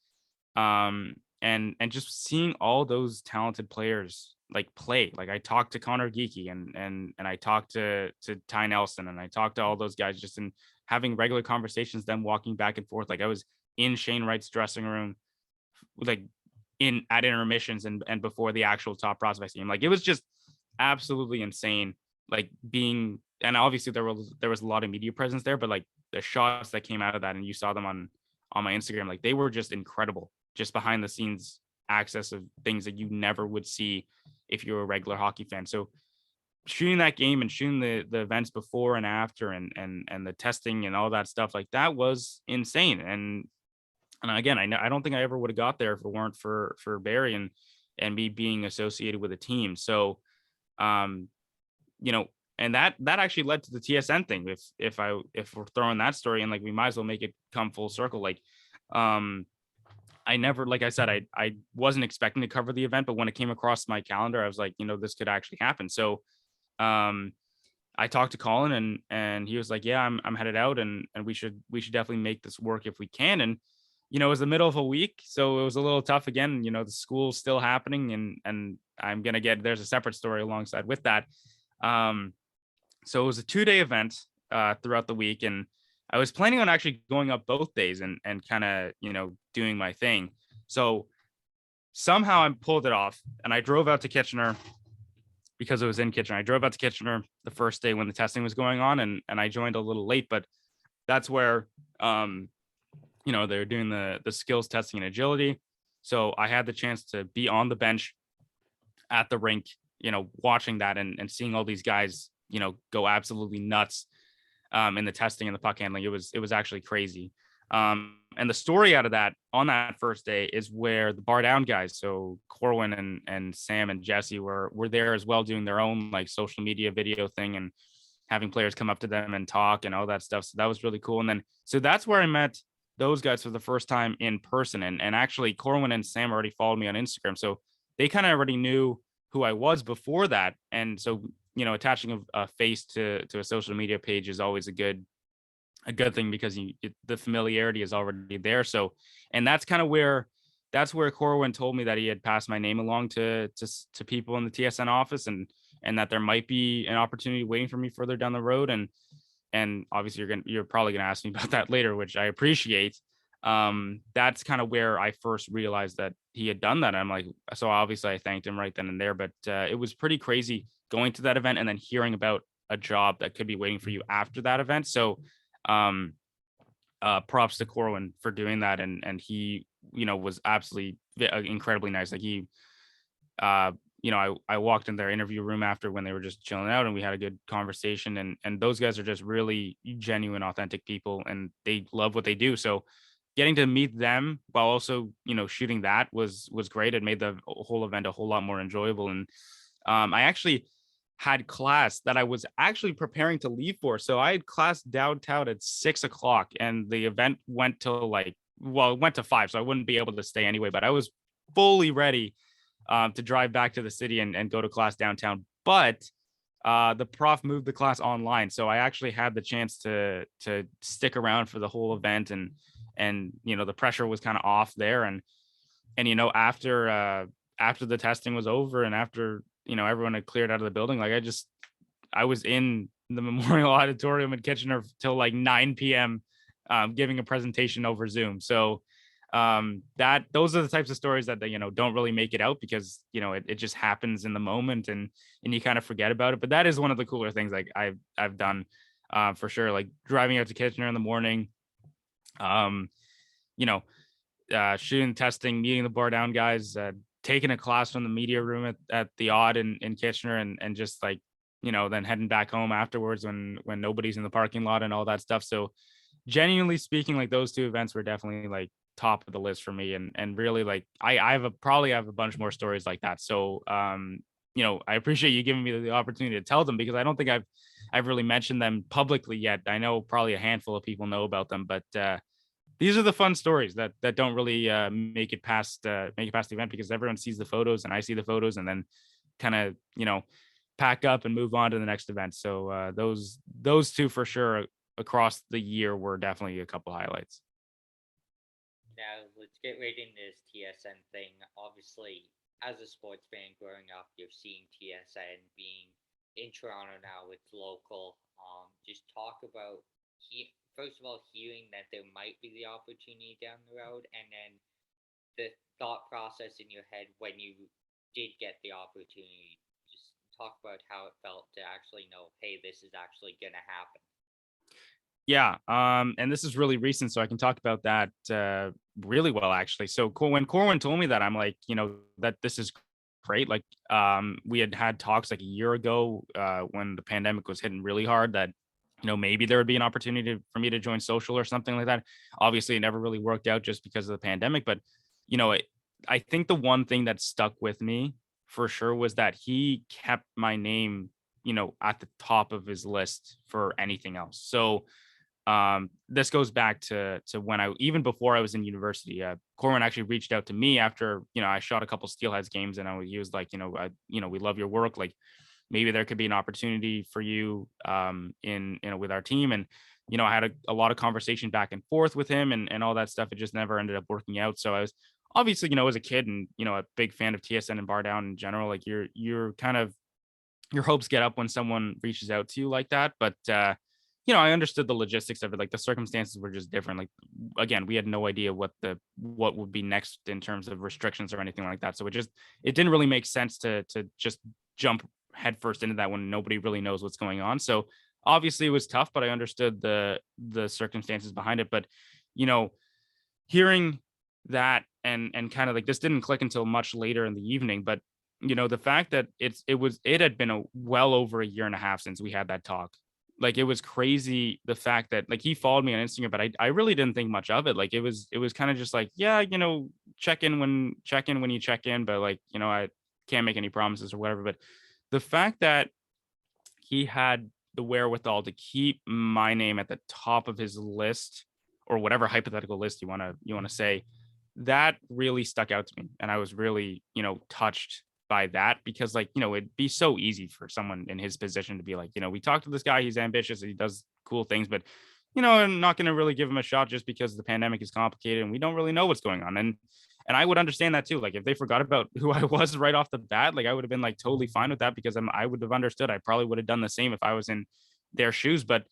Speaker 2: And just seeing all those talented players like play. Like I talked to Connor Geeky and I talked to Ty Nelson, and I talked to all those guys just in having regular conversations, them walking back and forth. Like I was in Shane Wright's dressing room, like in at intermissions and before the actual Top Prospects game. Like it was just absolutely insane. Like and obviously there was a lot of media presence there, but like the shots that came out of that, and you saw them on my Instagram, like they were just incredible. Just behind the scenes access of things that you never would see if you're a regular hockey fan. So shooting that game and shooting the events before and after and the testing and all that stuff, like that was insane. And again, I don't think I ever would have got there if it weren't for Barry and me being associated with a team. So um and that actually led to the TSN thing. If we're throwing that story in, like we might as well make it come full circle. Like I never, like I said, I wasn't expecting to cover the event, but when it came across my calendar, I was like, this could actually happen. So I talked to Colin, and he was like, yeah, I'm headed out, and we should definitely make this work if we can. And it was the middle of a week, so it was a little tough again. The school's still happening, and there's a separate story alongside with that. So it was a 2-day event throughout the week, and I was planning on actually going up both days and kind of, doing my thing. So somehow I pulled it off, and I drove out to Kitchener because it was in Kitchener. I drove out to Kitchener the first day when the testing was going on, and I joined a little late, but that's where, they're doing the skills testing and agility. So I had the chance to be on the bench at the rink, watching that and seeing all these guys, go absolutely nuts in the testing and the puck handling. It was actually crazy. And the story out of that on that first day is where the bar down guys, so Corwin and Sam and Jesse were there as well, doing their own like social media video thing and having players come up to them and talk and all that stuff. So that was really cool. And then, so that's where I met those guys for the first time in person. And actually Corwin and Sam already followed me on Instagram. So they kind of already knew who I was before that. And so, attaching a face to a social media page is always a good thing because the familiarity is already there. So, and that's where Corwin told me that he had passed my name along to people in the TSN office, and that there might be an opportunity waiting for me further down the road. And obviously you're probably gonna ask me about that later, which I appreciate. That's kind of where I first realized that he had done that. I'm like, so obviously I thanked him right then and there, but it was pretty crazy going to that event and then hearing about a job that could be waiting for you after that event. So props to Corwin for doing that. And he, was absolutely incredibly nice. Like he, I walked in their interview room after when they were just chilling out, and we had a good conversation, and those guys are just really genuine, authentic people, and they love what they do. So getting to meet them while also, shooting that was great. It made the whole event a whole lot more enjoyable. And I actually had class that I was actually preparing to leave for. So I had class downtown at 6:00, and the event went till it went to 5. So I wouldn't be able to stay anyway, but I was fully ready to drive back to the city and go to class downtown. But the prof moved the class online, so I actually had the chance to stick around for the whole event, and the pressure was kind of off there, and after the testing was over and after everyone had cleared out of the building, like I was in the Memorial Auditorium in Kitchener till like 9 p.m. Giving a presentation over Zoom. So that those are the types of stories that don't really make it out because it just happens in the moment, and you kind of forget about it. But that is one of the cooler things like I've done for sure. Like driving out to Kitchener in the morning, um, you know, shooting, testing, meeting the bar down guys, taking a class from the media room at the Odd in Kitchener, and just like then heading back home afterwards when nobody's in the parking lot and all that stuff. So genuinely speaking, like those two events were definitely like top of the list for me, and really like I probably have a bunch more stories like that. So I appreciate you giving me the opportunity to tell them because I don't think I've really mentioned them publicly yet. I know probably a handful of people know about them, but these are the fun stories that don't really make it past the event because everyone sees the photos and I see the photos and then kind of pack up and move on to the next event. So those two for sure across the year were definitely a couple highlights.
Speaker 1: Now let's get right into this TSN thing. Obviously, as a sports fan growing up, you're seeing TSN being in Toronto now. It's local. Just talk about first of all hearing that there might be the opportunity down the road, and then the thought process in your head when you did get the opportunity. Just talk about how it felt to actually know, hey, this is actually gonna happen.
Speaker 2: Yeah, and this is really recent, so I can talk about that really well, actually. So when Corwin told me that, I'm like, that this is great. Like, we had talks like a year ago when the pandemic was hitting really hard that maybe there would be an opportunity for me to join social or something like that. Obviously, it never really worked out just because of the pandemic, but you know, it, I think the one thing that stuck with me for sure was that he kept my name, at the top of his list for anything else. So this goes back to when I even before I was in university. Corwin actually reached out to me after I shot a couple Steelheads games, and he was like, we love your work. Like maybe there could be an opportunity for you in with our team. And I had a lot of conversation back and forth with him and all that stuff. It just never ended up working out. So I was obviously as a kid and a big fan of TSN and Bar Down in general. Like you're kind of your hopes get up when someone reaches out to you like that. But I understood the logistics of it. Like the circumstances were just different. Like again, we had no idea what would be next in terms of restrictions or anything like that. So it didn't really make sense to just jump headfirst into that when nobody really knows what's going on. So obviously it was tough, but I understood the circumstances behind it. But you know, hearing that and kind of like this didn't click until much later in the evening, but the fact that it had been a well over a year and a half since we had that talk. Like it was crazy the fact that like he followed me on Instagram, but I really didn't think much of it. Like it was kind of just like, yeah, check in when you check in, but like, I can't make any promises or whatever. But the fact that he had the wherewithal to keep my name at the top of his list or whatever hypothetical list you want to say, that really stuck out to me, and I was really touched by that because like it'd be so easy for someone in his position to be like, we talked to this guy, he's ambitious, he does cool things, but I'm not going to really give him a shot just because the pandemic is complicated and we don't really know what's going on. And I would understand that too. Like if they forgot about who I was right off the bat, like I would have been like totally fine with that because I would have understood. I probably would have done the same if I was in their shoes. But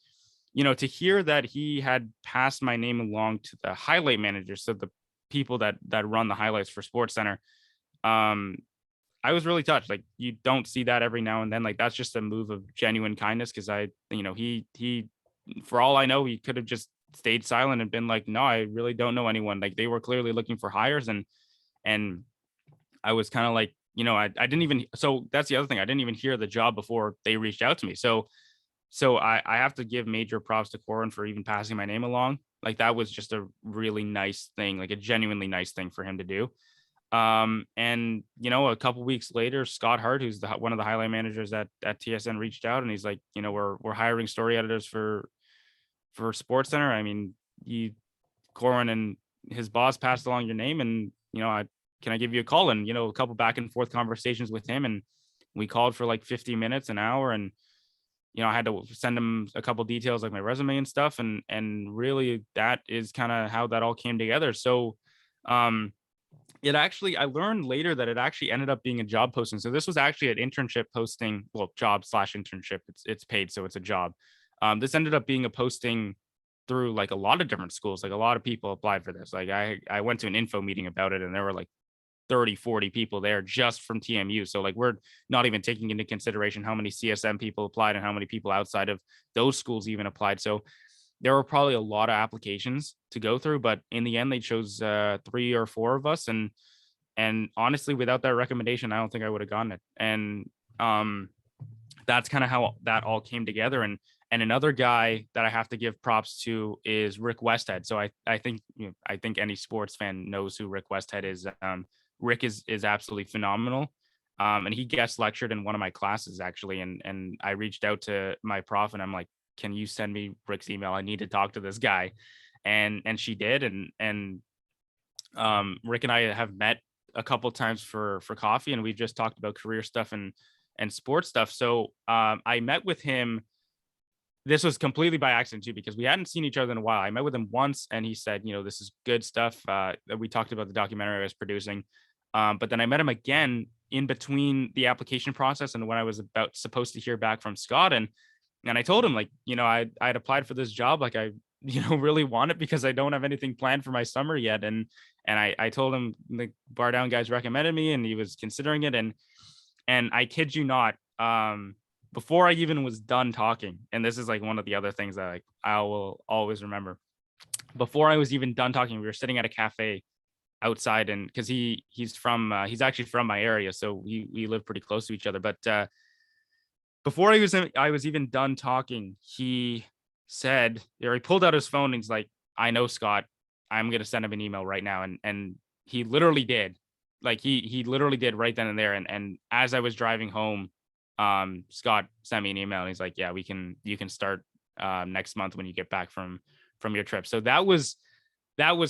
Speaker 2: to hear that he had passed my name along to the highlight managers, so the people that run the highlights for Sports Center, um, I was really touched. Like you don't see that every now and then. Like that's just a move of genuine kindness because he for all I know, he could have just stayed silent and been like, no, I really don't know anyone. Like they were clearly looking for hires, and I was kind of like, I didn't even, so that's the other thing. I didn't even hear the job before they reached out to me. So I have to give major props to Corin for even passing my name along. Like that was just a really nice thing, like a genuinely nice thing for him to do. And a couple weeks later, Scott Hart, who's one of the highlight managers at TSN, reached out and he's like, we're hiring story editors for Sports Center. I mean, Corin and his boss passed along your name, and can I give you a call? And, a couple back and forth conversations with him. And we called for like 50 minutes, an hour. And, I had to send him a couple details like my resume and stuff. And really that is kind of how that all came together. So, um, it actually, I learned later that it actually ended up being a job posting. So this was actually an internship posting, well, job slash internship. It's paid, so it's a job. This ended up being a posting through like a lot of different schools. Like a lot of people applied for this. Like I went to an info meeting about it, and there were like 30, 40 people there just from TMU. So like we're not even taking into consideration how many CSM people applied and how many people outside of those schools even applied. So there were probably a lot of applications to go through, but in the end they chose 3 or 4 of us. And honestly, without that recommendation, I don't think I would have gotten it. And um that's kind of how that all came together. And another guy that I have to give props to is Rick Westhead. So I think I think any sports fan knows who Rick Westhead is. Rick is absolutely phenomenal. And he guest lectured in one of my classes actually. And I reached out to my prof and I'm like, can you send me Rick's email? I need to talk to this guy. And she did. And Rick and I have met a couple times for coffee, and we've just talked about career stuff and sports stuff. So I met with him. This was completely by accident too, because we hadn't seen each other in a while. I met with him once, and he said, this is good stuff. We talked about the documentary I was producing, but then I met him again in between the application process and when I was about supposed to hear back from Scott, and I told him like, I'd applied for this job, like I really want it because I don't have anything planned for my summer yet, and I told him the Bar Down guys recommended me, and he was considering it, and I kid you not, before I even was done talking, and this is like one of the other things that like I will always remember. Before I was even done talking, we were sitting at a cafe outside, and because he's actually from my area, so we live pretty close to each other. But before I was even done talking, he said, or he pulled out his phone and he's like, I know Scott. I'm gonna send him an email right now. And he literally did. Like he literally did right then and there. And as I was driving home, Scott sent me an email and he's like, yeah, you can start next month when you get back from your trip. So that was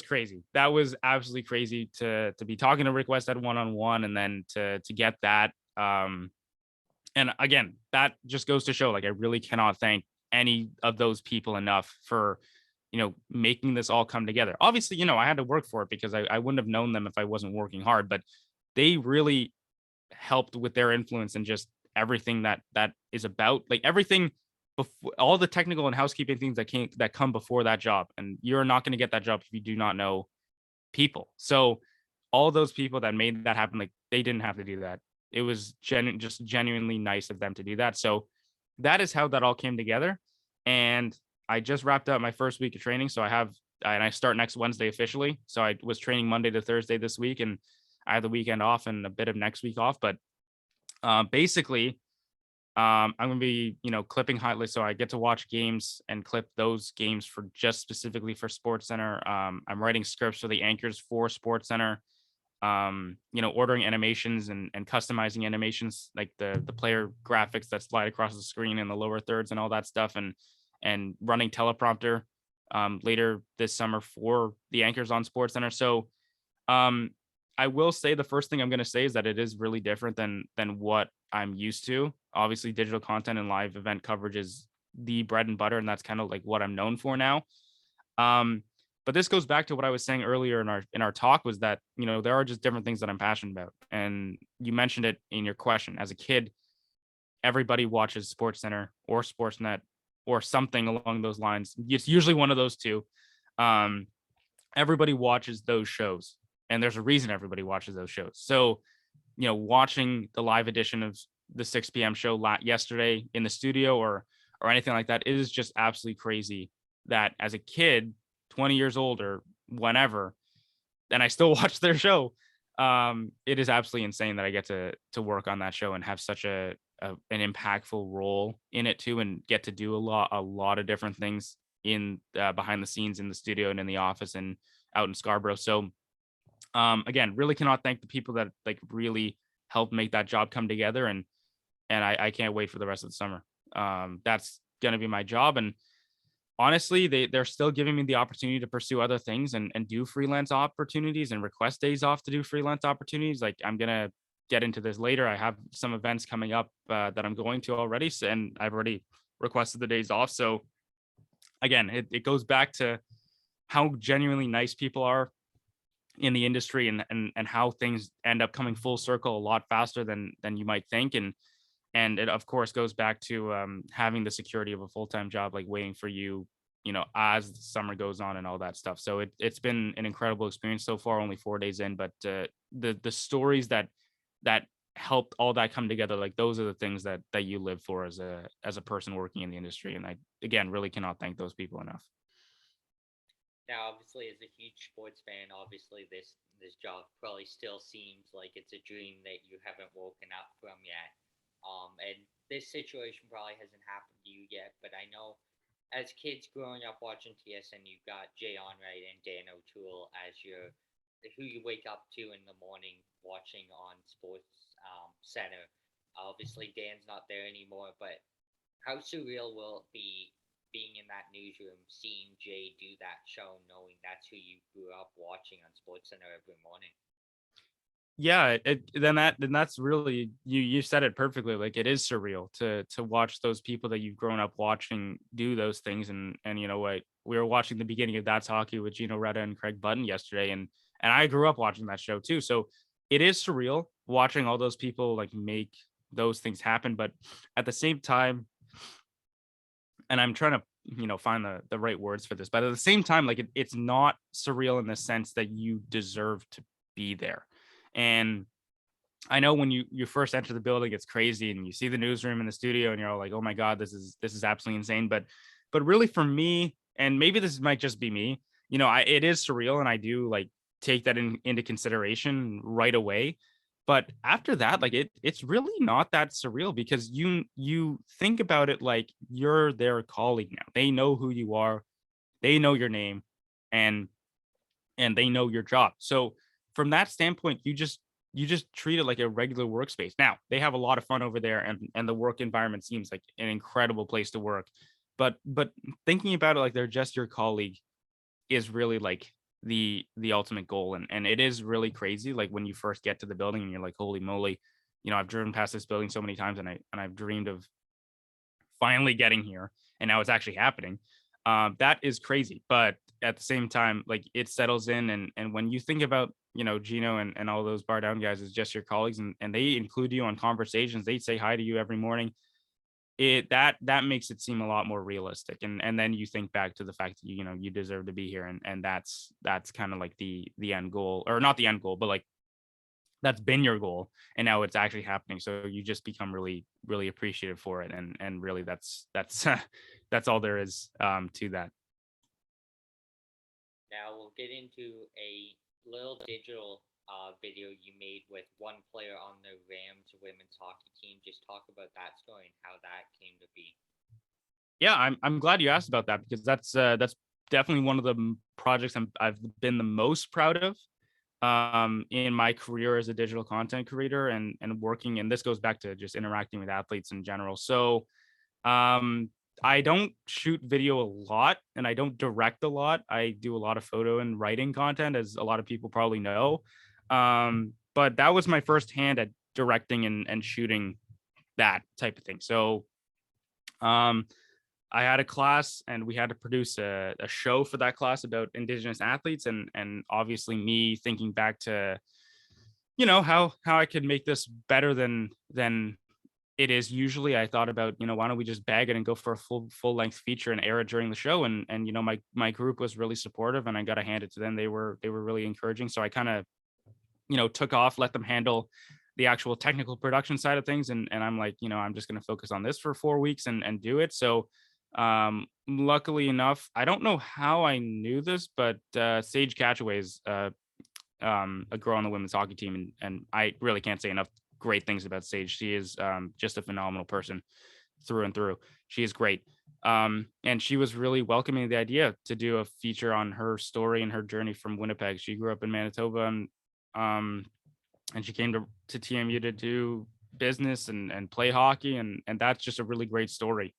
Speaker 2: crazy. That was absolutely crazy to be talking to Rick Westhead one-on-one, and then to get that. And again, that just goes to show, like, I really cannot thank any of those people enough for, making this all come together. Obviously, I had to work for it because I wouldn't have known them if I wasn't working hard, but they really helped with their influence and just everything that is about, like, everything before, all the technical and housekeeping things that come before that job. And you're not going to get that job if you do not know people. So all those people that made that happen, like, they didn't have to do that. It was just genuinely nice of them to do that. So that is how that all came together. And I just wrapped up my first week of training. So I start next Wednesday officially. So I was training Monday to Thursday this week, and I have the weekend off and a bit of next week off. But basically, I'm going to be, clipping highlights. So I get to watch games and clip those games for just specifically for Sports Center. I'm writing scripts for the anchors for Sports Center. Ordering animations and customizing animations, like the player graphics that slide across the screen in the lower thirds and all that stuff, and running teleprompter later this summer for the anchors on Sports Center. So I will say the first thing I'm going to say is that it is really different than what I'm used to. Obviously, digital content and live event coverage is the bread and butter, and that's kind of like what I'm known for now. But this goes back to what I was saying earlier in our talk, was that, there are just different things that I'm passionate about. And you mentioned it in your question. As a kid, everybody watches Sports Center or Sportsnet or something along those lines. It's usually one of those two. Everybody watches those shows, and there's a reason everybody watches those shows. So, watching the live edition of the 6 p.m. show yesterday in the studio or anything like that, it is just absolutely crazy that as a kid, 20 years old or whenever, and I still watch their show. It is absolutely insane that I get to work on that show and have such an impactful role in it too, and get to do a lot of different things in behind the scenes in the studio and in the office and out in Scarborough. So again, really cannot thank the people that like really helped make that job come together, and I can't wait for the rest of the summer. That's gonna be my job. And honestly, they're still giving me the opportunity to pursue other things and do freelance opportunities and request days off to do freelance opportunities. Like I'm gonna get into this later. I have some events coming up that I'm going to already, and I've already requested the days off. So again, it goes back to how genuinely nice people are in the industry, and how things end up coming full circle a lot faster than you might think. And it of course goes back to having the security of a full-time job like waiting for you, as the summer goes on and all that stuff. So it's been an incredible experience so far, only 4 days in, but the stories that helped all that come together, like those are the things that you live for as a person working in the industry. And I, again, really cannot thank those people enough.
Speaker 1: Now, obviously, as a huge sports fan, obviously this job probably still seems like it's a dream that you haven't woken up from yet. And this situation probably hasn't happened to you yet, but I know as kids growing up watching TSN, you've got Jay Onright and Dan O'Toole as your who you wake up to in the morning watching on Sports Center. Obviously, Dan's not there anymore, but how surreal will it be being in that newsroom, seeing Jay do that show, knowing that's who you grew up watching on Sports Center every morning?
Speaker 2: Yeah, then that's really, you said it perfectly. Like it is surreal to watch those people that you've grown up watching do those things. And you know what, we were watching the beginning of That's Hockey with Gino Retta and Craig Button yesterday, and I grew up watching that show too. So it is surreal watching all those people like make those things happen. But at the same time, and I'm trying to find the right words for this, but at the same time, like it's not surreal in the sense that you deserve to be there. And I know when you first enter the building, it's crazy, and you see the newsroom in the studio, and you're all like, "Oh my god, this is absolutely insane." But really, for me, and maybe this might just be me, it is surreal, and I do like take that into consideration right away. But after that, like it's really not that surreal, because you think about it like you're their colleague now. They know who you are, they know your name, and they know your job. So from that standpoint, you just treat it like a regular workspace. Now, they have a lot of fun over there, and the work environment seems like an incredible place to work. But thinking about it like they're just your colleague is really like the ultimate goal. And it is really crazy like when you first get to the building and you're like, holy moly, I've driven past this building so many times, and I've dreamed of finally getting here, and now it's actually happening. That is crazy. But at the same time, like it settles in, and when you think about Gino and all those bar down guys as just your colleagues, and they include you on conversations, they say hi to you every morning. That makes it seem a lot more realistic. And then you think back to the fact that you deserve to be here, and that's kind of like the end goal, or not the end goal, but like that's been your goal, and now it's actually happening. So you just become really, really appreciative for it. And really that's that's all there is to that.
Speaker 1: Now we'll get into a little digital video you made with one player on the Rams women's hockey team. Just talk about that story and how that came to be.
Speaker 2: Yeah, I'm glad you asked about that, because that's definitely one of the projects I've been the most proud of in my career as a digital content creator, and working. And this goes back to just interacting with athletes in general. So um I don't shoot video a lot, and I don't direct a lot. I do a lot of photo and writing content, as a lot of people probably know. But that was my first hand at directing and shooting that type of thing. So um I had a class, and we had to produce a show for that class about Indigenous athletes, and obviously me thinking back to how I could make this better than it is usually. I thought about, why don't we just bag it and go for a full length feature and air it during the show. And my group was really supportive, and I got to hand it to them. They were really encouraging. So I kind of took off, let them handle the actual technical production side of things. And I'm like, I'm just going to focus on this for 4 weeks and do it. So luckily enough, I don't know how I knew this, but Sage Catchaway is a girl on the women's hockey team, and I really can't say enough great things about Sage. She is just a phenomenal person through and through. She is great. And she was really welcoming the idea to do a feature on her story and her journey from Winnipeg. She grew up in Manitoba, um, and she came to TMU to do business and play hockey. And that's just a really great story.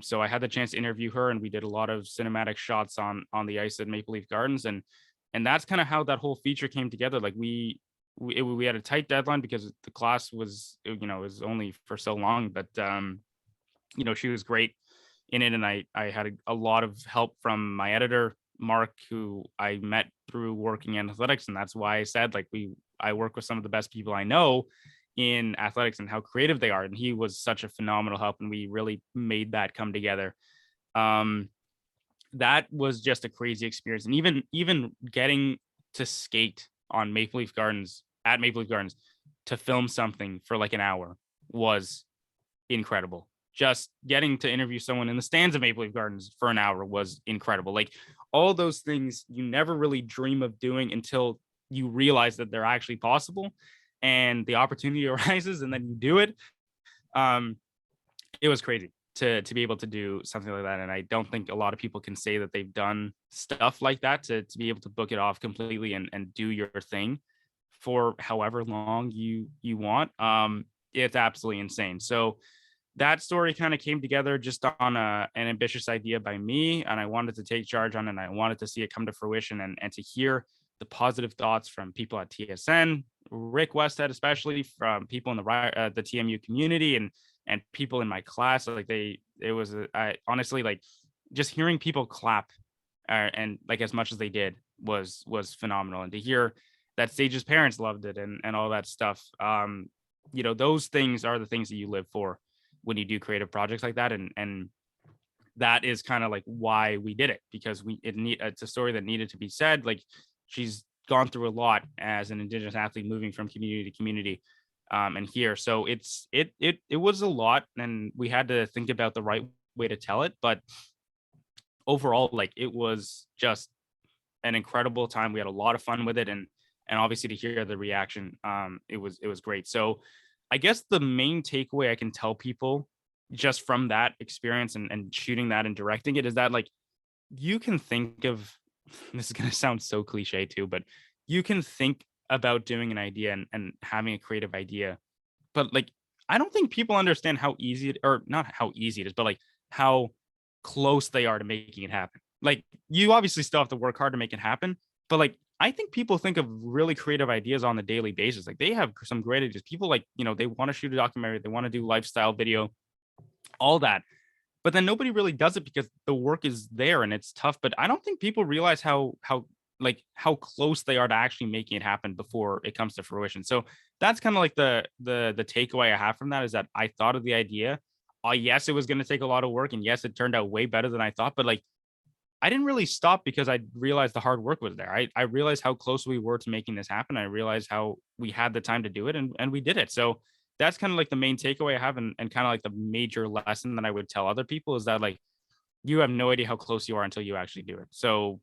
Speaker 2: So I had the chance to interview her, and we did a lot of cinematic shots on the ice at Maple Leaf Gardens, and that's kind of how that whole feature came together. Like we had a tight deadline because the class was, it was only for so long, but she was great in it, and I had a lot of help from my editor Mark, who I met through working in athletics, and that's why I said, like, I work with some of the best people I know in athletics and how creative they are, and he was such a phenomenal help, and we really made that come together. Um, that was just a crazy experience, and even getting to skate on Maple Leaf Gardens to film something for like an hour was incredible. Just getting to interview someone in the stands of Maple Leaf Gardens for an hour was incredible. Like, all those things you never really dream of doing until you realize that they're actually possible and the opportunity arises, and then you do it. Um, it was crazy to be able to do something like that. And I don't think a lot of people can say that they've done stuff like that to be able to book it off completely and do your thing for however long you want. It's absolutely insane. So that story kind of came together just on an ambitious idea by me, and I wanted to take charge on it, and I wanted to see it come to fruition, and to hear the positive thoughts from people at TSN, Rick Westhead, especially from people in the TMU community, and people in my class. Like, I honestly, like, just hearing people clap, and like as much as they did was phenomenal, and to hear that Sage's parents loved it and all that stuff. Those things are the things that you live for when you do creative projects like that, and that is kind of like why we did it, because it's a story that needed to be said. Like, she's gone through a lot as an Indigenous athlete, moving from community to community, and here. So it was a lot, and we had to think about the right way to tell it. But overall, like, it was just an incredible time. We had a lot of fun with it, and obviously to hear the reaction, it was great. So I guess the main takeaway I can tell people just from that experience and shooting that and directing it is that, like, you can think of, this is going to sound so cliche too, but you can think about doing an idea and having a creative idea, but, like, I don't think people understand how easy or not how easy it is, but like how close they are to making it happen. Like, you obviously still have to work hard to make it happen, but, like, I think people think of really creative ideas on the daily basis. Like, they have some great ideas. People, like, they want to shoot a documentary, they want to do lifestyle video, all that. But then nobody really does it because the work is there and it's tough. But I don't think people realize how close they are to actually making it happen before it comes to fruition. So that's kind of like the takeaway I have from that, is that I thought of the idea. Yes, it was going to take a lot of work, and yes, it turned out way better than I thought. But, like, I didn't really stop because I realized the hard work was there. I realized how close we were to making this happen. I realized how we had the time to do it, and we did it. So that's kind of like the main takeaway I have, and kind of like the major lesson that I would tell other people, is that, like, you have no idea how close you are until you actually do it. So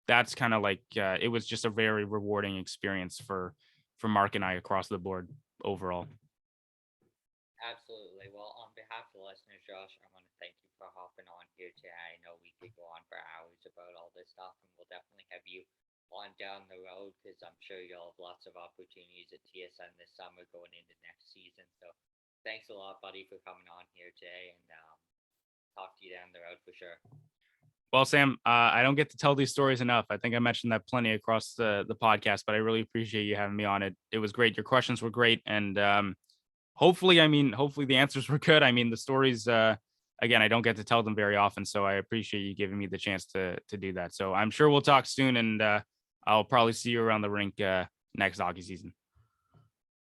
Speaker 2: that's kind of like, it was just a very rewarding experience for Mark and I across the board overall.
Speaker 1: Absolutely. Well, on behalf of the listeners, Josh, I want to thank you for hopping on here today. I know we could go on for hours about all this stuff, and we'll definitely have you on down the road, because I'm sure you'll have lots of opportunities at TSN this summer going into next season. So thanks a lot, buddy, for coming on here today, and talk to you down the road for sure.
Speaker 2: Well, Sam, I don't get to tell these stories enough. I think I mentioned that plenty across the podcast, but I really appreciate you having me on it. It was great. Your questions were great, and hopefully the answers were good. I mean, the stories, again, I don't get to tell them very often, so I appreciate you giving me the chance to do that. So I'm sure we'll talk soon, and I'll probably see you around the rink next hockey season.